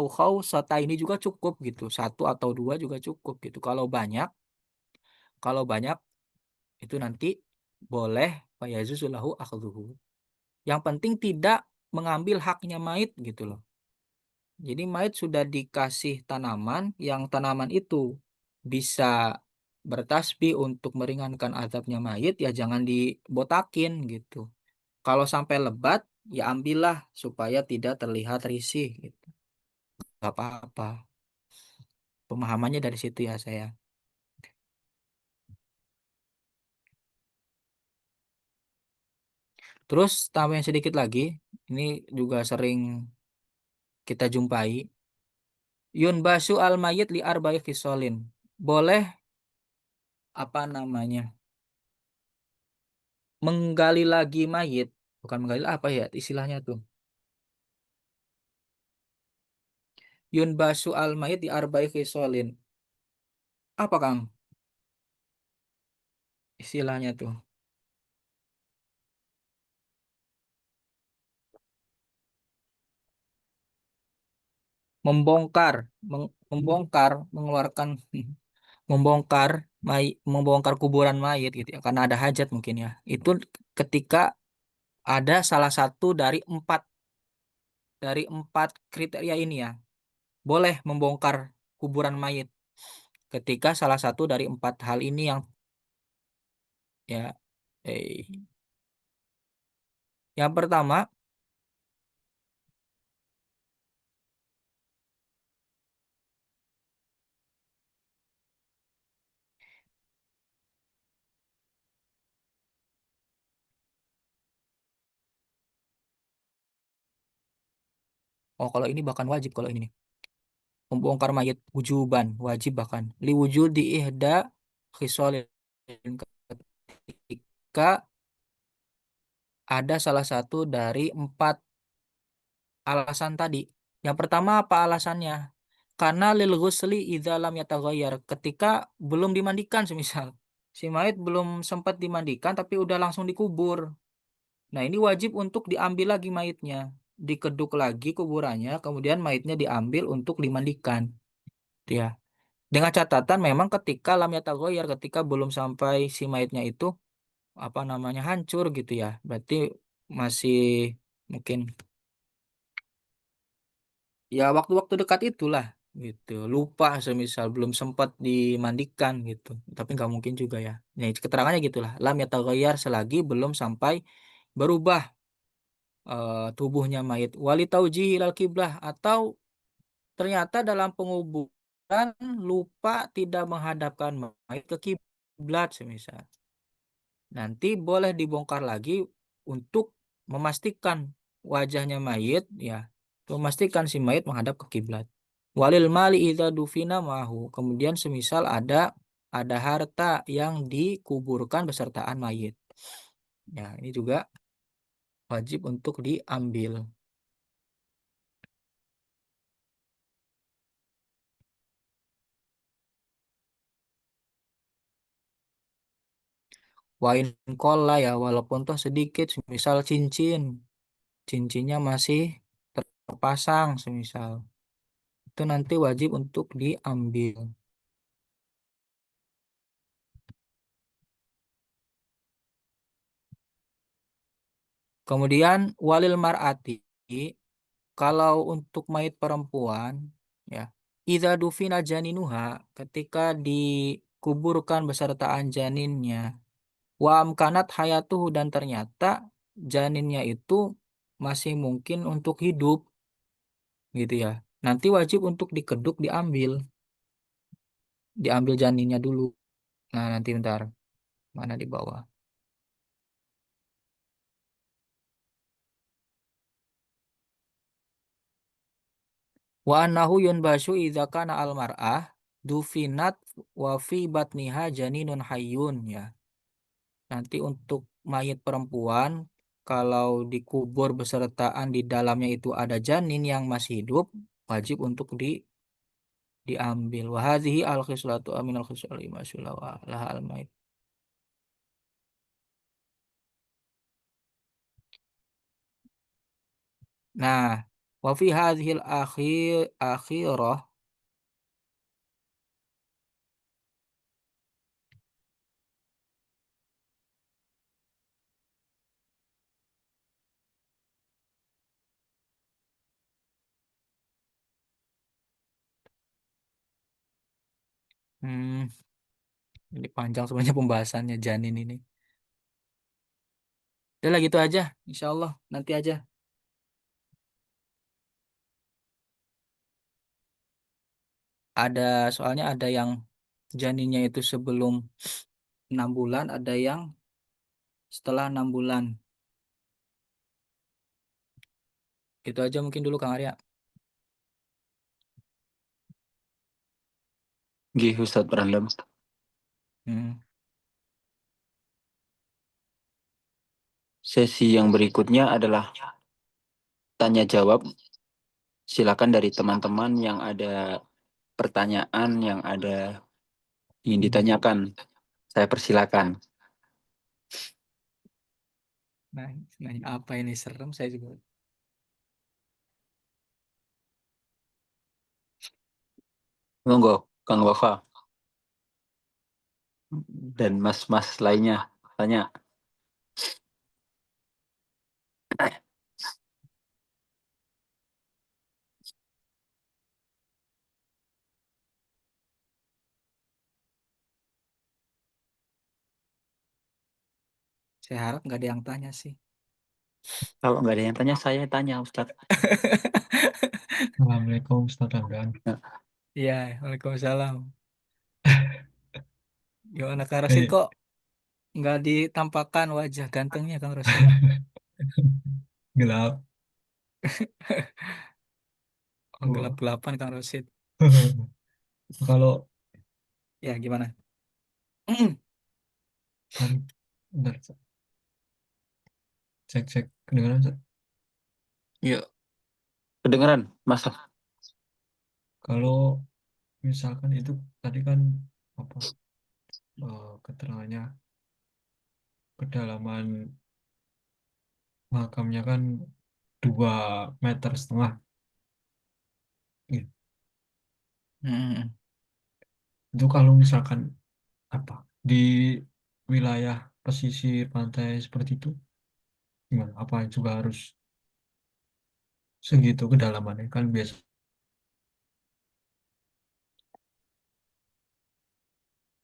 khausata ini juga cukup gitu. Satu atau dua juga cukup gitu. Kalau banyak itu nanti boleh fayazuzulahu akhdhuhu. Yang penting tidak mengambil haknya mayit gitu loh. Jadi mayit sudah dikasih tanaman, yang tanaman itu bisa bertasbih untuk meringankan azabnya mayit, ya jangan dibotakin gitu. Kalau sampai lebat, ya ambillah supaya tidak terlihat risih gitu. Gak apa-apa. Pemahamannya dari situ ya saya. Terus tambahin sedikit lagi, ini juga sering kita jumpai. Yun basu al mayit li arba'i khisolin. Boleh apa namanya? Menggali lagi mayit, bukan menggali, apa ya istilahnya tuh? Yun basu al mayit li arba'i khisolin. Apa Kang istilahnya tuh? Membongkar, membongkar, mengeluarkan membongkar kuburan mayit gitu ya, karena ada hajat mungkin ya. Itu ketika ada salah satu dari empat kriteria ini ya, boleh membongkar kuburan mayit ketika salah satu dari empat hal ini yang ya, eh, yang pertama, oh kalau ini bahkan wajib, kalau ini nih, membongkar mayit wujuban wajib, bahkan liwujudi ihda khisolin, ketika ada salah satu dari empat alasan tadi. Yang pertama apa alasannya? Karena lil ghusli idza lam yataghayyar, ketika belum dimandikan, semisal si mayit belum sempat dimandikan tapi udah langsung dikubur. Nah, ini wajib untuk diambil lagi mayitnya, dikeduk lagi kuburannya, kemudian mayitnya diambil untuk dimandikan. Gitu ya. Dengan catatan memang ketika lam yataghayyar, ketika belum sampai si mayitnya itu apa namanya hancur gitu ya. Berarti masih mungkin ya waktu-waktu dekat itulah gitu, lupa semisal belum sempat dimandikan gitu, tapi nggak mungkin juga ya. Nah, keterangannya gitulah, lam yataghayyar, selagi belum sampai berubah tubuhnya mayit, wali taujihi ilal kiblah, atau ternyata dalam penguburan lupa tidak menghadapkan mayat ke kiblat semisal. Nanti boleh dibongkar lagi untuk memastikan wajahnya mayit ya, memastikan si mayit menghadap ke kiblat. Walil mali idza dufina mahu. Kemudian semisal ada harta yang dikuburkan besertaan mayit. Ya, ini juga wajib untuk diambil. Wain kola ya, walaupun toh sedikit, misal cincin, cincinnya masih terpasang, semisal itu nanti wajib untuk diambil. Kemudian walil mar'ati, kalau untuk mayit perempuan, ya, idza dufina janinuha, ketika dikuburkan besertaan janinnya, wa amkanat hayatuhu, dan ternyata janinnya itu masih mungkin untuk hidup, gitu ya. Nanti wajib untuk dikeduk, diambil janinnya dulu. Nah, nanti bentar, mana di bawah. Wa annahu yunbasu idza kana al mar'ah dufinat wa fi batniha janinun hayyun ya. Nanti untuk mayat perempuan kalau dikubur besertaan di dalamnya itu ada janin yang masih hidup, wajib untuk diambil. Wa hadhihi al khislatu aminal khisali masyullah wa laha al mayit. Nah, wa fi hadhil akhirah, hmm, ini panjang sebenarnya pembahasannya janin ini. Udah lah gitu aja, insya Allah nanti aja. Ada soalnya ada yang janinnya itu sebelum 6 bulan, ada yang setelah 6 bulan. Itu aja mungkin dulu Kang Arya. Nggih, Ustadz Random. Hmm. Sesi yang berikutnya adalah tanya jawab. Silakan dari teman-teman yang ada pertanyaan, yang ada ingin ditanyakan. Saya persilakan. Nah, nanya apa ini serem saya juga. Monggo, Kang Wafa dan mas-mas lainnya tanya. Saya harap nggak ada yang tanya sih. Kalau nggak ada yang tanya, saya tanya, Ustadz. Assalamualaikum Ustaz Ramdan. Iya, Waalaikumsalam. Gimana Kang Rosid Eh, kok nggak ditampakkan wajah gantengnya Kang Rosid? gelap. Oh, Oh. gelap-gelapan Kang Rosid. Kalau Ya, gimana? kan, bentar, cek kedengaran Ustaz. Yuk. Kedengeran, Mas? Kalau misalkan itu tadi kan apa keterangannya kedalaman makamnya kan 2,5 meter. Gitu. Hmm. Itu kalau misalkan apa di wilayah pesisir pantai seperti itu gimana? Apa juga harus segitu kedalamannya kan biasa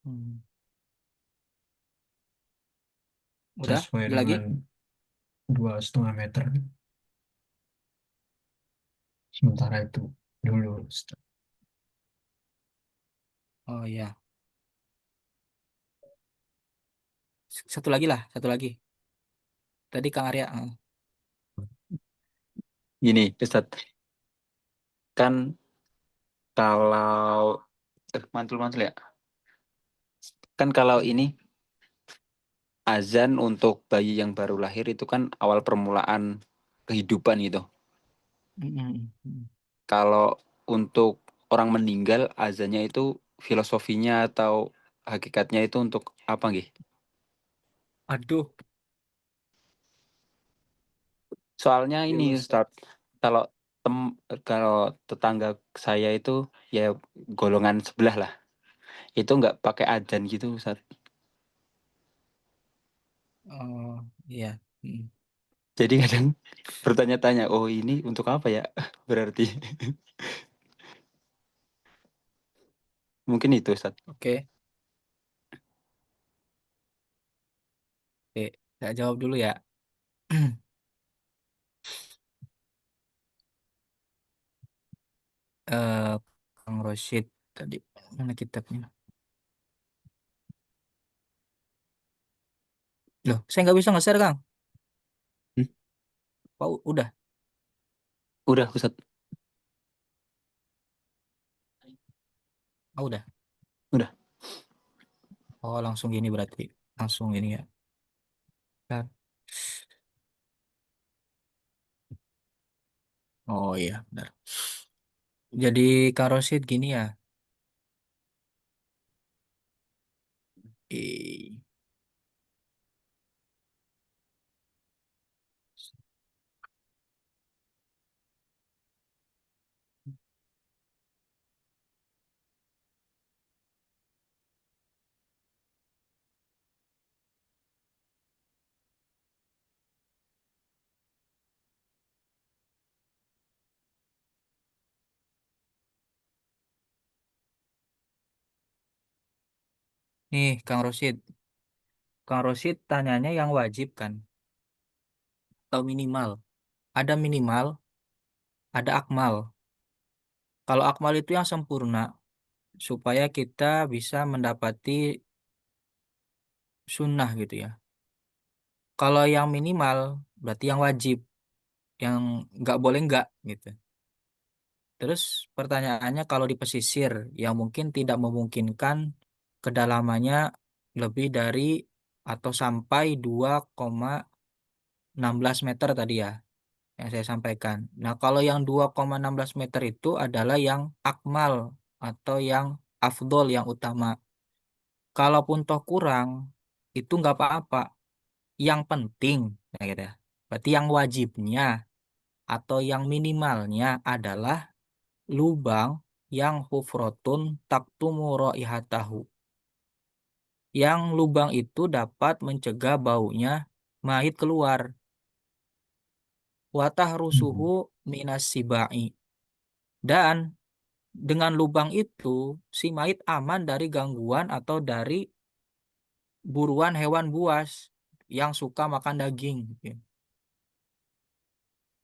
Hmm. Udah? sesuai Ada lagi? dengan 2,5 meter sementara itu. dulu. Oh iya. Satu lagi lah, satu lagi. Tadi Kang Arya. Gini, Ustadz, kan kalau mantul-mantul ya, kan kalau ini azan untuk bayi yang baru lahir itu kan awal permulaan kehidupan gitu. Mm, mm. Kalau untuk orang meninggal, azannya itu filosofinya atau hakikatnya itu untuk apa nggih? Aduh, Soalnya ini filosofi. Ustaz, kalau tem kalau tetangga saya itu ya golongan sebelah lah, itu nggak pakai adzan gitu Ustaz. Oh iya. Mm. Jadi kadang bertanya-tanya, oh ini untuk apa ya? Berarti mungkin itu Ustaz. Oke, oke. Saya jawab dulu ya. eh Kang Roshid tadi mana kitabnya? Loh, saya nggak bisa nge-share, Kang. Hmm? Oh, udah. Udah Ustaz, Oh, udah. udah. Oh, langsung gini berarti. Langsung ini ya. Bentar. Oh iya, benar. Jadi Kang Roshid gini ya. Eh, nih, Kang Roshid. Kang Roshid tanyanya yang wajib kan? Atau minimal? Ada minimal, ada akmal. Kalau akmal itu yang sempurna, supaya kita bisa mendapati sunnah gitu ya. Kalau yang minimal, berarti yang wajib, yang nggak boleh nggak gitu. Terus pertanyaannya kalau di pesisir, yang mungkin tidak memungkinkan kedalamannya lebih dari atau sampai 2,16 meter tadi ya, yang saya sampaikan. Nah, kalau yang 2,16 meter itu adalah yang akmal atau yang afdol, yang utama. Kalaupun toh kurang, itu nggak apa-apa. Yang penting, ya gitu ya. Berarti yang wajibnya atau yang minimalnya adalah lubang yang hufrotun taktumu raihatahu. Yang lubang itu dapat mencegah baunya mayit keluar. Watah Hmm. rusuhu minas sibai. Dan dengan lubang itu, si mayit aman dari gangguan atau dari buruan hewan buas yang suka makan daging.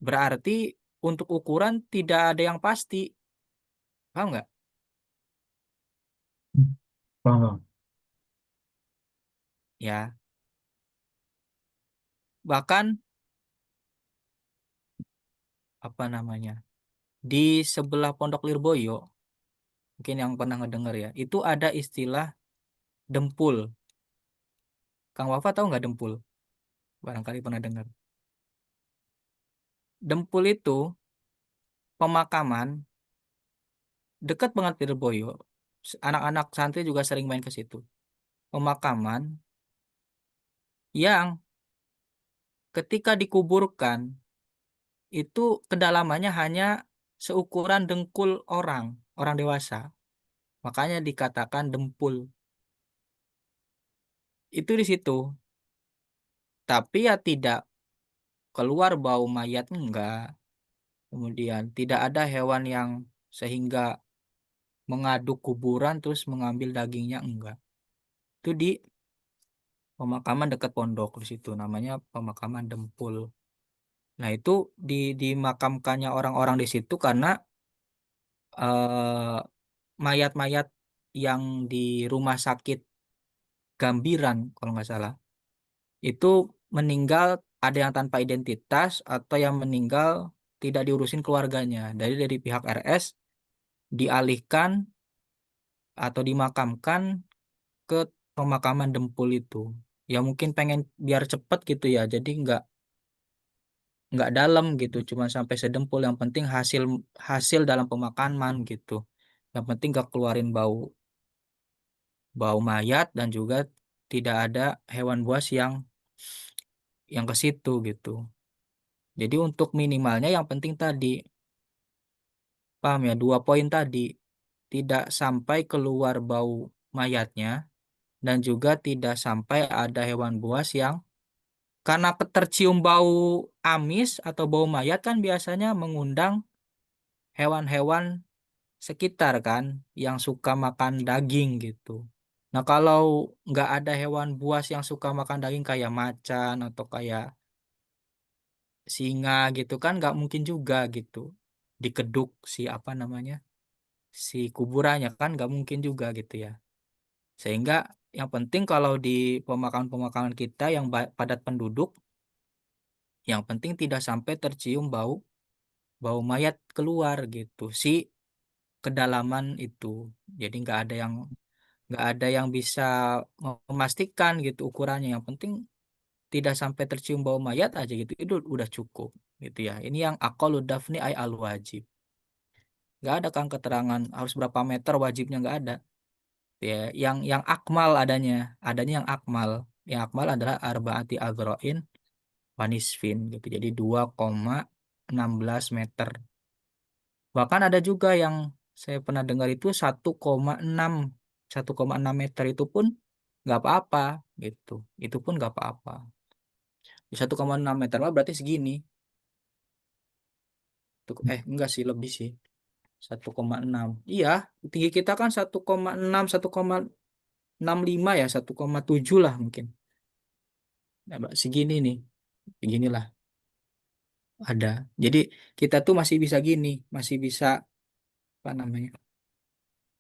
Berarti untuk ukuran tidak ada yang pasti. Paham nggak? Paham. Ya, bahkan apa namanya? Di sebelah Pondok Lirboyo, mungkin yang pernah ngedenger ya, itu ada istilah dempul. Kang Wafa tahu nggak dempul? Barangkali pernah dengar. Dempul itu pemakaman dekat banget Lirboyo. Anak-anak santri juga sering main ke situ. Pemakaman yang ketika dikuburkan itu kedalamannya hanya seukuran dengkul orang, orang dewasa. Makanya dikatakan dempul. Itu di situ. Tapi ya tidak keluar bau mayat enggak. Kemudian tidak ada hewan yang sehingga mengaduk kuburan terus mengambil dagingnya enggak. Itu di pemakaman dekat pondok di situ namanya pemakaman Dempul. Nah, itu dimakamkannya orang-orang di situ karena eh, mayat-mayat yang di rumah sakit Gambiran kalau nggak salah itu meninggal ada yang tanpa identitas atau yang meninggal tidak diurusin keluarganya. Dari pihak RS dialihkan atau dimakamkan ke pemakaman Dempul itu. Ya mungkin pengen biar cepet gitu ya. Jadi nggak dalam gitu, cuma sampai sedempul. Yang penting hasil hasil dalam pemakaman gitu. Yang penting nggak keluarin bau bau mayat dan juga tidak ada hewan buas yang ke situ gitu. Jadi untuk minimalnya yang penting tadi, paham ya, 2 poin tadi. Tidak sampai keluar bau mayatnya dan juga tidak sampai ada hewan buas yang karena tercium bau amis atau bau mayat kan biasanya mengundang hewan-hewan sekitar kan yang suka makan daging gitu. Nah kalau nggak ada hewan buas yang suka makan daging kayak macan atau kayak singa gitu kan nggak mungkin juga gitu dikeduk si apa namanya si kuburannya kan nggak mungkin juga gitu ya. Sehingga yang penting kalau di pemakaman-pemakaman kita yang padat penduduk, yang penting tidak sampai tercium bau bau mayat keluar gitu si kedalaman itu. Jadi nggak ada yang bisa memastikan gitu ukurannya. Yang penting tidak sampai tercium bau mayat aja gitu. Itu udah cukup gitu ya. Ini yang aqalud dafni ay al wajib. Nggak ada kan keterangan harus berapa meter wajibnya nggak ada. Ya, yang akmal adanya yang akmal. Yang akmal adalah arbaati adro'in wanisfin gitu. Jadi 2,16 meter. Bahkan ada juga yang saya pernah dengar itu 1,6 meter itu pun nggak apa-apa gitu. Itu pun nggak apa-apa. Di 1,6 meter mah berarti segini. Enggak sih lebih sih. 1,6. Iya, tinggi kita kan 1,6, 1,65 ya, 1,7 lah mungkin. Nah, segini nih. Beginilah ada. Jadi kita tuh masih bisa gini, masih bisa apa namanya?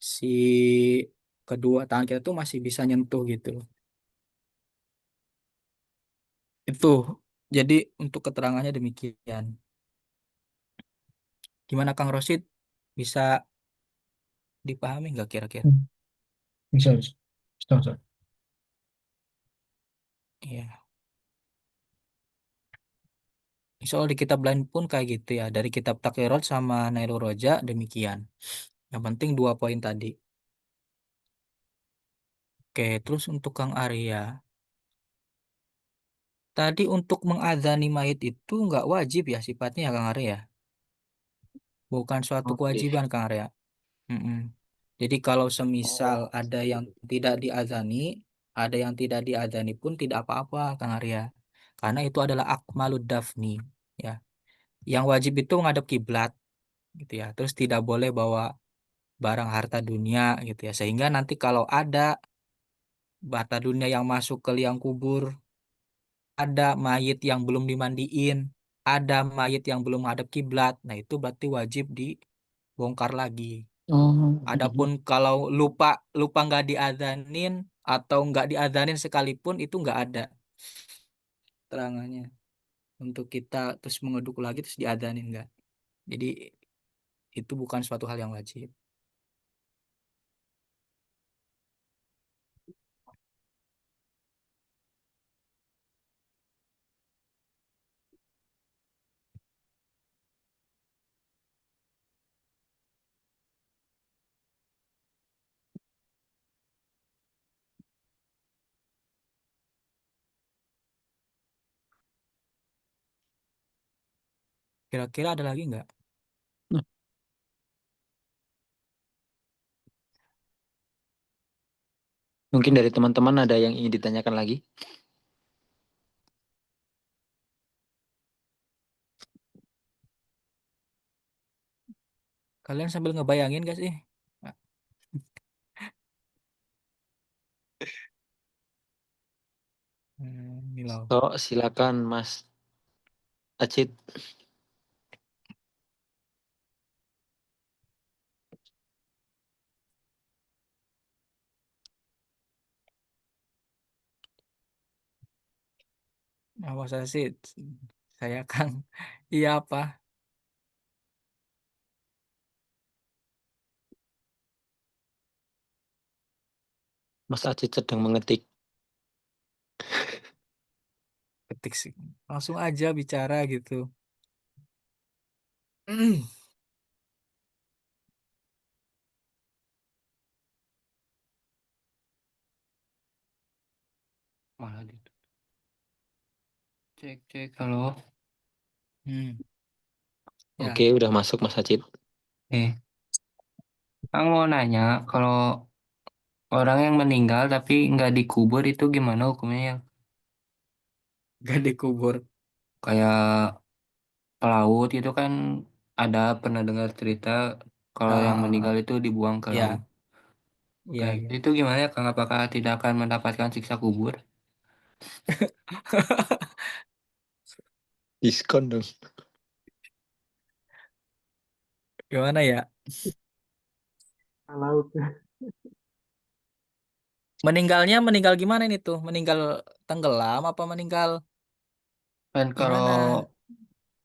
Si kedua tangan kita tuh masih bisa nyentuh gitu loh. Itu. Jadi untuk keterangannya demikian. Gimana Kang Rosid? Bisa dipahami nggak kira-kira? Hmm. Bisa, bisa. Bisa, bisa. Iya. Soal di kitab lain pun kayak gitu ya. Dari kitab Takirat sama Nailul Roja demikian. Yang penting 2 poin tadi. Oke, terus untuk Kang Arya. Tadi untuk mengadzani mayit itu nggak wajib ya sifatnya ya Kang Arya. Bukan suatu Oke. kewajiban Kang Arya. Mm-mm. Jadi kalau semisal ada yang tidak diazani, ada yang tidak diazani pun tidak apa-apa, Kang Arya. Karena itu adalah akmalud dafni, ya. Yang wajib itu menghadap kiblat, gitu ya. Terus tidak boleh bawa barang harta dunia, gitu ya. Sehingga nanti kalau ada harta dunia yang masuk ke liang kubur, ada mayit yang belum dimandiin, ada mayit yang belum menghadap kiblat, nah itu berarti wajib dibongkar lagi. Oh, Adapun kalau lupa lupa nggak diazanin atau nggak diazanin sekalipun itu nggak ada terangannya untuk kita terus mengeduk lagi terus diazanin nggak. Jadi itu bukan suatu hal yang wajib. Kira-kira ada lagi nggak? mungkin dari teman-teman ada yang ingin ditanyakan lagi? Kalian sambil ngebayangin gak sih? Ah, ini loh. So, silakan Mas Acit. Nah, masa sih saya kan iya apa? Mas Acit sedang mengetik. Ketik sih. Langsung aja bicara gitu. Malah gitu. Cek cek halo. Hmm, Oke, ya. udah masuk Mas Acit. Eh, Kang mau nanya kalau orang yang meninggal tapi nggak dikubur itu gimana hukumnya yang Gak dikubur. kayak pelaut itu kan ada pernah dengar cerita Ah, kalau yang ah, ah, meninggal ah. itu dibuang ke laut. Ya, iya, Kayak iya. itu gimana ya Kang? Apakah tidak akan mendapatkan siksa kubur? Diskon dong. Gimana ya? Laut. Meninggalnya meninggal gimana ini tuh? Meninggal tenggelam apa meninggal Kan kalau gimana?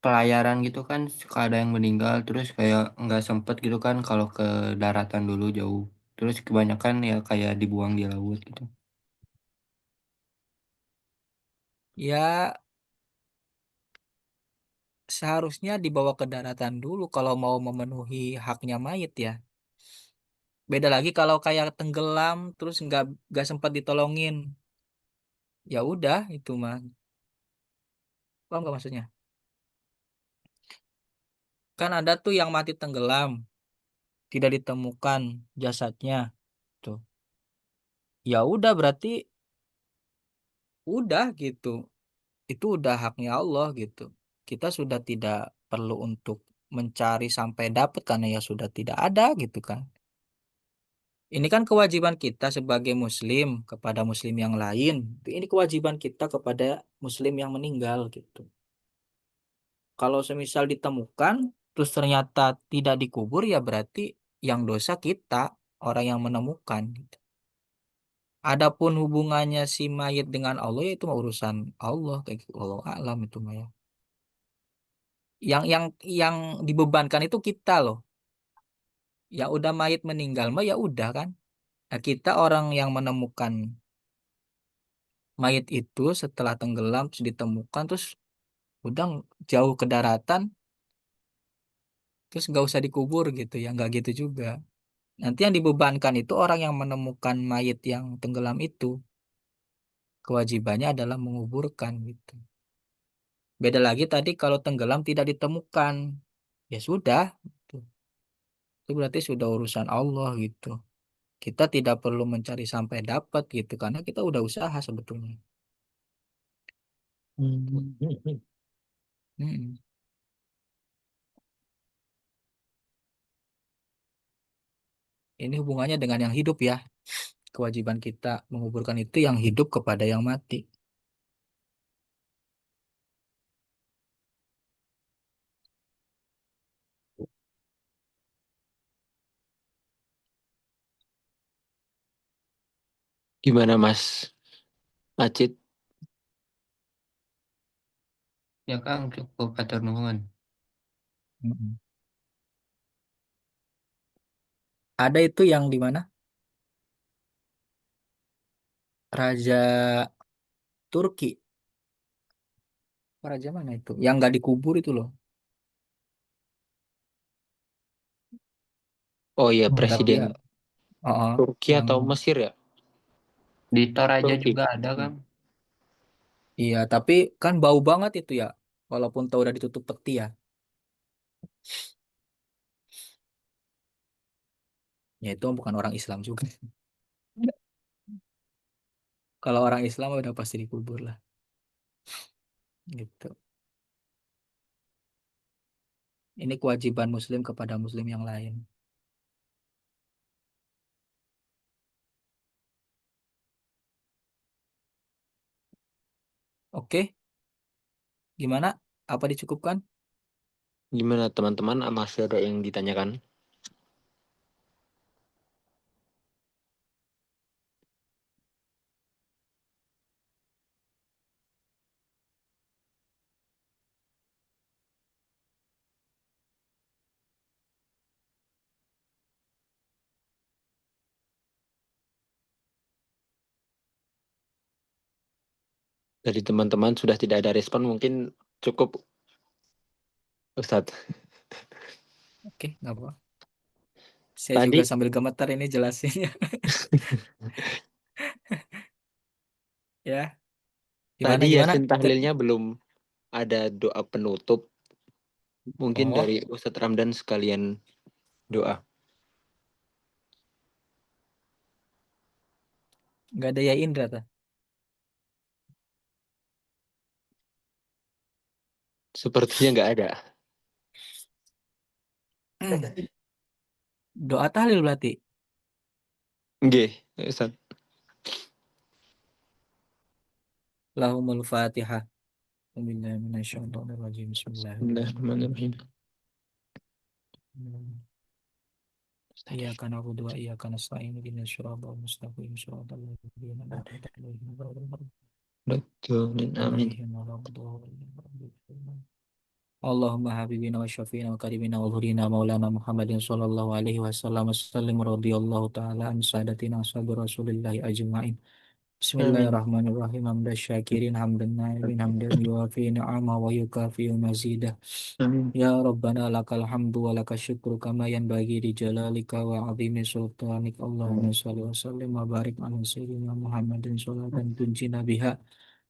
pelayaran gitu kan suka ada yang meninggal terus kayak nggak sempet gitu kan kalau ke daratan dulu jauh. Terus kebanyakan ya kayak dibuang di laut gitu. Ya, seharusnya dibawa ke daratan dulu kalau mau memenuhi haknya mayit ya. Beda lagi kalau kayak tenggelam terus nggak sempat ditolongin. Ya udah itu mah. Paham nggak maksudnya? Kan ada tuh yang mati tenggelam, tidak ditemukan jasadnya. Tuh. Ya udah berarti udah gitu. Itu udah haknya Allah gitu. Kita sudah tidak perlu untuk mencari sampai dapat karena ya sudah tidak ada gitu kan. Ini kan kewajiban kita sebagai muslim kepada muslim yang lain. Ini kewajiban kita kepada muslim yang meninggal gitu. Kalau semisal ditemukan terus ternyata tidak dikubur ya berarti yang dosa kita, orang yang menemukan gitu. Adapun hubungannya si mayit dengan Allah ya itu mah urusan Allah kayak gitu. Allah alam itu mah ya. Yang dibebankan itu kita loh. Ya udah mayit meninggal mah ya udah kan. Nah, kita orang yang menemukan mayit itu setelah tenggelam terus ditemukan terus udah jauh ke daratan terus nggak usah dikubur gitu ya nggak gitu juga. Nanti yang dibebankan itu orang yang menemukan mayit yang tenggelam itu kewajibannya adalah menguburkan gitu. Beda lagi tadi kalau tenggelam tidak ditemukan ya sudah gitu. Itu berarti sudah urusan Allah gitu. Kita tidak perlu mencari sampai dapat gitu karena kita udah usaha sebetulnya. Mm-mm. Ini hubungannya dengan yang hidup ya. Kewajiban kita menguburkan itu yang hidup kepada yang mati. Gimana Mas Acit? Ya Kang cukup atur nuhun. Mm-mm. Ada itu yang di mana? Raja Turki. Raja mana itu? Yang nggak dikubur itu loh. Oh iya, Tapi Presiden ya, oh, oh, Turki yang atau Mesir ya? Di Toraja Turki. juga ada Hmm. kan? iya, tapi kan bau banget itu ya. Walaupun tahu udah ditutup peti ya. Ya itu bukan orang Islam juga. Kalau orang Islam udah pasti dikubur lah. Gitu. Ini kewajiban Muslim kepada Muslim yang lain. Oke, gimana? Apa dicukupkan? Gimana teman-teman? Masih ada yang ditanyakan? Dari teman-teman sudah tidak ada respon, mungkin cukup Ustadz. Oke, nggak apa. Saya juga Tadi sambil gemetar ini jelasinnya. Ya, gimana tadi gimana? Yasin tahlilnya belum ada doa penutup. Mungkin Oh, dari Ustadz Ramdan sekalian doa. nggak ada ya Indra ta? Sepertinya nggak ada. Doa tahlil berarti. Nggih, Ustadz. Lahumul Fatihah. Wabillahi minasyaitonirrajim. Bismillahirrahmanirrahim. Bismillahirrahmanirrahim. Iyyaka na'budu wa iyyaka nasta'in ihdinas siratal mustaqim siratal ladzina an'amta 'alaihim ghairil Betul, maghdubi amin. 'alaihim waladdallin. Allahumma habibina wa syafiina wa karimina wa dhurina maulana Muhammadin sallallahu alaihi wasallam sallim radhiyallahu ta'ala an sadatina ashabi rasulillahi ajma'in. Amin. Bismillahirrahmanirrahim. Hamdan syakirin hamdan na'imin hamdan yuafi ni'ama wa yukafi mazidah. Amin. Ya Rabbana lakal hamdu wa lakal syukru kama yanbaghi li jalalika wa azimi sultanik. Allahumma salli wa sallim wa barik ala sayyidina Muhammadin salatan tunjina biha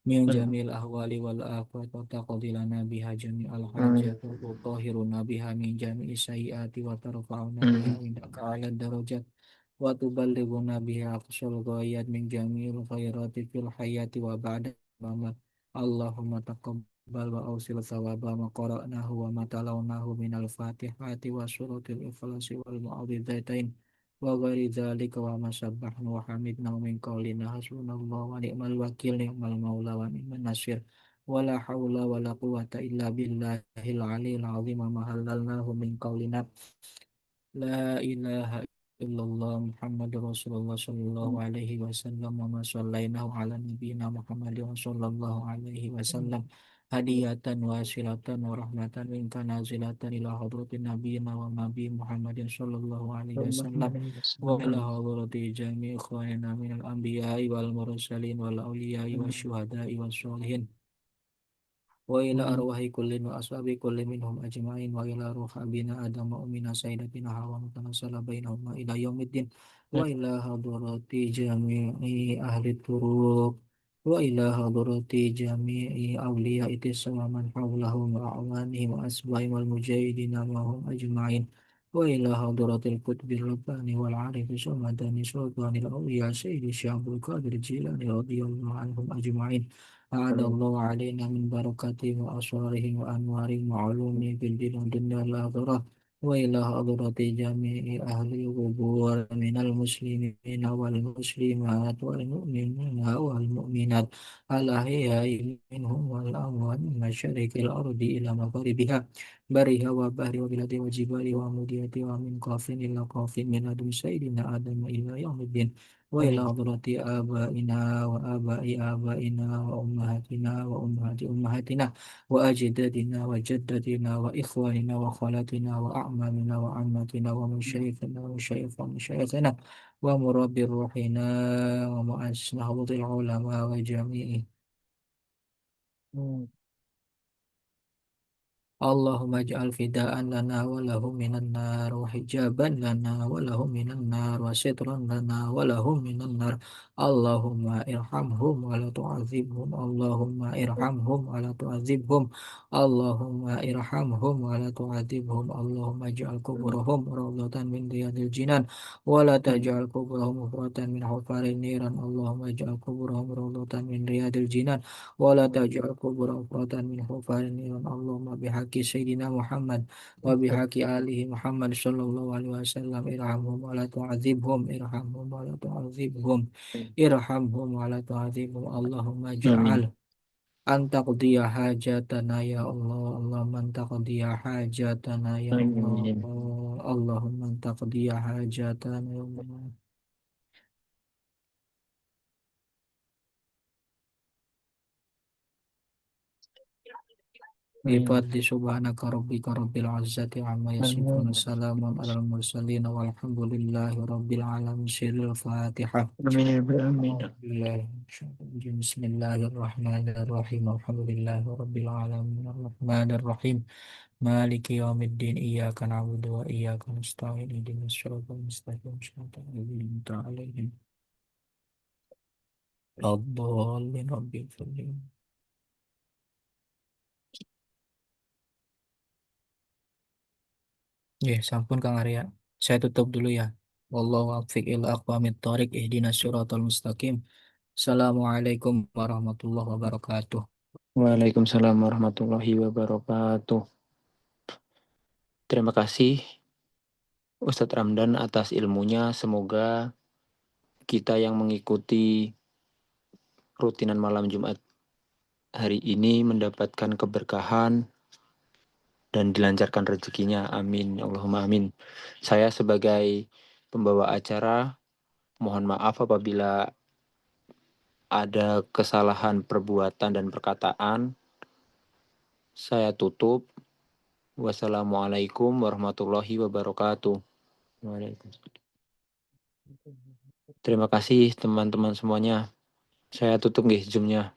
min jamil ahwali wal afat wa taqdi lana biha jami'al hajat wa tutahhiruna biha min jami'i sayyiati wa tarfa'una biha Amin. indaka ala darajat wa tuballighuna biha aqsal ghayat min jami'il khairati fil hayati wa ba'da mamat. Allahumma taqabbal wa awsil thawaba ma qara'nahu wa ma talawnahu minal fatihati wa suratil ikhlasi wal mu'awwidhatain wa ghairi dzalika wa ma sabbahna wa hamidna wa min qawlina hasbunallahu wa ni'mal wakil ni'mal maula wa ni'man nasir wa la hawla wa la quwwata illa billahil aliyyil azim wa ma halalnahu min qawlina La ilaha illallah Muhammadur Rasulullah sallallahu alaihi wasallam wa ma sallainahu ala nabiyyina Muhammadin sallallahu alaihi wasallam hadiyatan wa silatan wa rahmatan minka nazilatan ila hadratin nabiyyina wa nabi Muhammadin sallallahu alaihi wasallam wa ila hadrati jami'i ikhwanina minal anbiya'i wal mursalin wal awliya'i wa syuhada'i wa sholihin wa ila arwahi kullin wa ashabi kulli minhum ajma'in wa ila ruh abina adam wa umina sayyidatina hawa mutanasala bainahum wa ila yaumiddin wa ila hadrati jami'i ahli turuk wa ila hadrati jami'i awliya itis wa man hawlahum wa awanihim wa asbahim wal mujahidina wa hum ajma'in wa ila hadratil qutbil rabbani wal arifi sumadani sultanil awliya sayyidi syabul qadir jilani radiyallahu anhum ajma'in أعاد الله علينا من بركاته وأسراره وأنواره وعلومه في الدين والدنيا والآخرة وإلى حضرة جميع أهل القبور من المسلمين والمسلمات والمؤمنين والمؤمنات الأحياء منهم والأموات من مشارق الأرض إلى مغاربها برها وبحر وبلاد وجبال ومديات ومن قاف إلى قاف من أدم سيدنا آدم إلى يوم الدين وإلى حضرة آبائنا وآباء آبائنا وأمهاتنا وأمهات أمهاتنا وأجدادنا وجدتنا وإخواننا وخالاتنا وأعمامنا وعماتنا ومشايخنا ومشايخ ومشايخنا ومربي روحنا ومؤسس نهضة العلماء وجميع اللهم اجعل فداء لنا ولهم من النار وحجابا لنا ولهم من النار وسترا لنا ولهم من النار اللهم ارحمهم ولا تعذبهم اللهم ارحمهم ولا تعذبهم اللهم ارحمهم ولا تعذبهم اللهم اجعل قبورهم روضة من رياض الجنان ولا تجعل قبورهم حفرة من حفار النيران اللهم اجعل قبورهم روضة من رياض الجنان ولا تجعل قبور أفرادا من حفار النيران اللهم بحق سيدنا محمد وبحق آله محمد صلى الله عليه وسلم ارحمهم ولا تعذبهم ارحمهم ولا تعذبهم ارحمهم ولا تعذبهم اللهم اجعل Amin. أن تقضي حاجاتنا يا الله اللهم أن تقضي حاجاتنا يا الله Amin. اللهم أن تقضي حاجاتنا يا الله بفضل سبحانك ربك رب العزة عما يصفون سلام على المرسلين والحمد لله رب العالمين سر الفاتحة Amin. بسم الله الرحمن الرحيم الحمد لله رب العالمين الرحمن الرحيم مالك يوم الدين إياك نعبد وإياك نستعين اهدنا الصراط المستقيم صراط الذين أنعمت عليهم غير الضالين رب اغفر لي. Ya, sampun Kang Arya. Saya tutup dulu ya. Wallahu a'fiq ila aqwamit thoriq ihdinas siratal mustaqim. Assalamualaikum warahmatullahi wabarakatuh. Waalaikumsalam warahmatullahi wabarakatuh. Terima kasih Ustadz Ramdan atas ilmunya. Semoga kita yang mengikuti rutinan malam Jumat hari ini mendapatkan keberkahan dan dilancarkan rezekinya. Amin. Allahumma amin. Saya sebagai pembawa acara, mohon maaf apabila ada kesalahan perbuatan dan perkataan. Saya tutup. Wassalamualaikum warahmatullahi wabarakatuh. Waalaikumsalam. Terima kasih teman-teman semuanya. Saya tutup nggih Zoom-nya.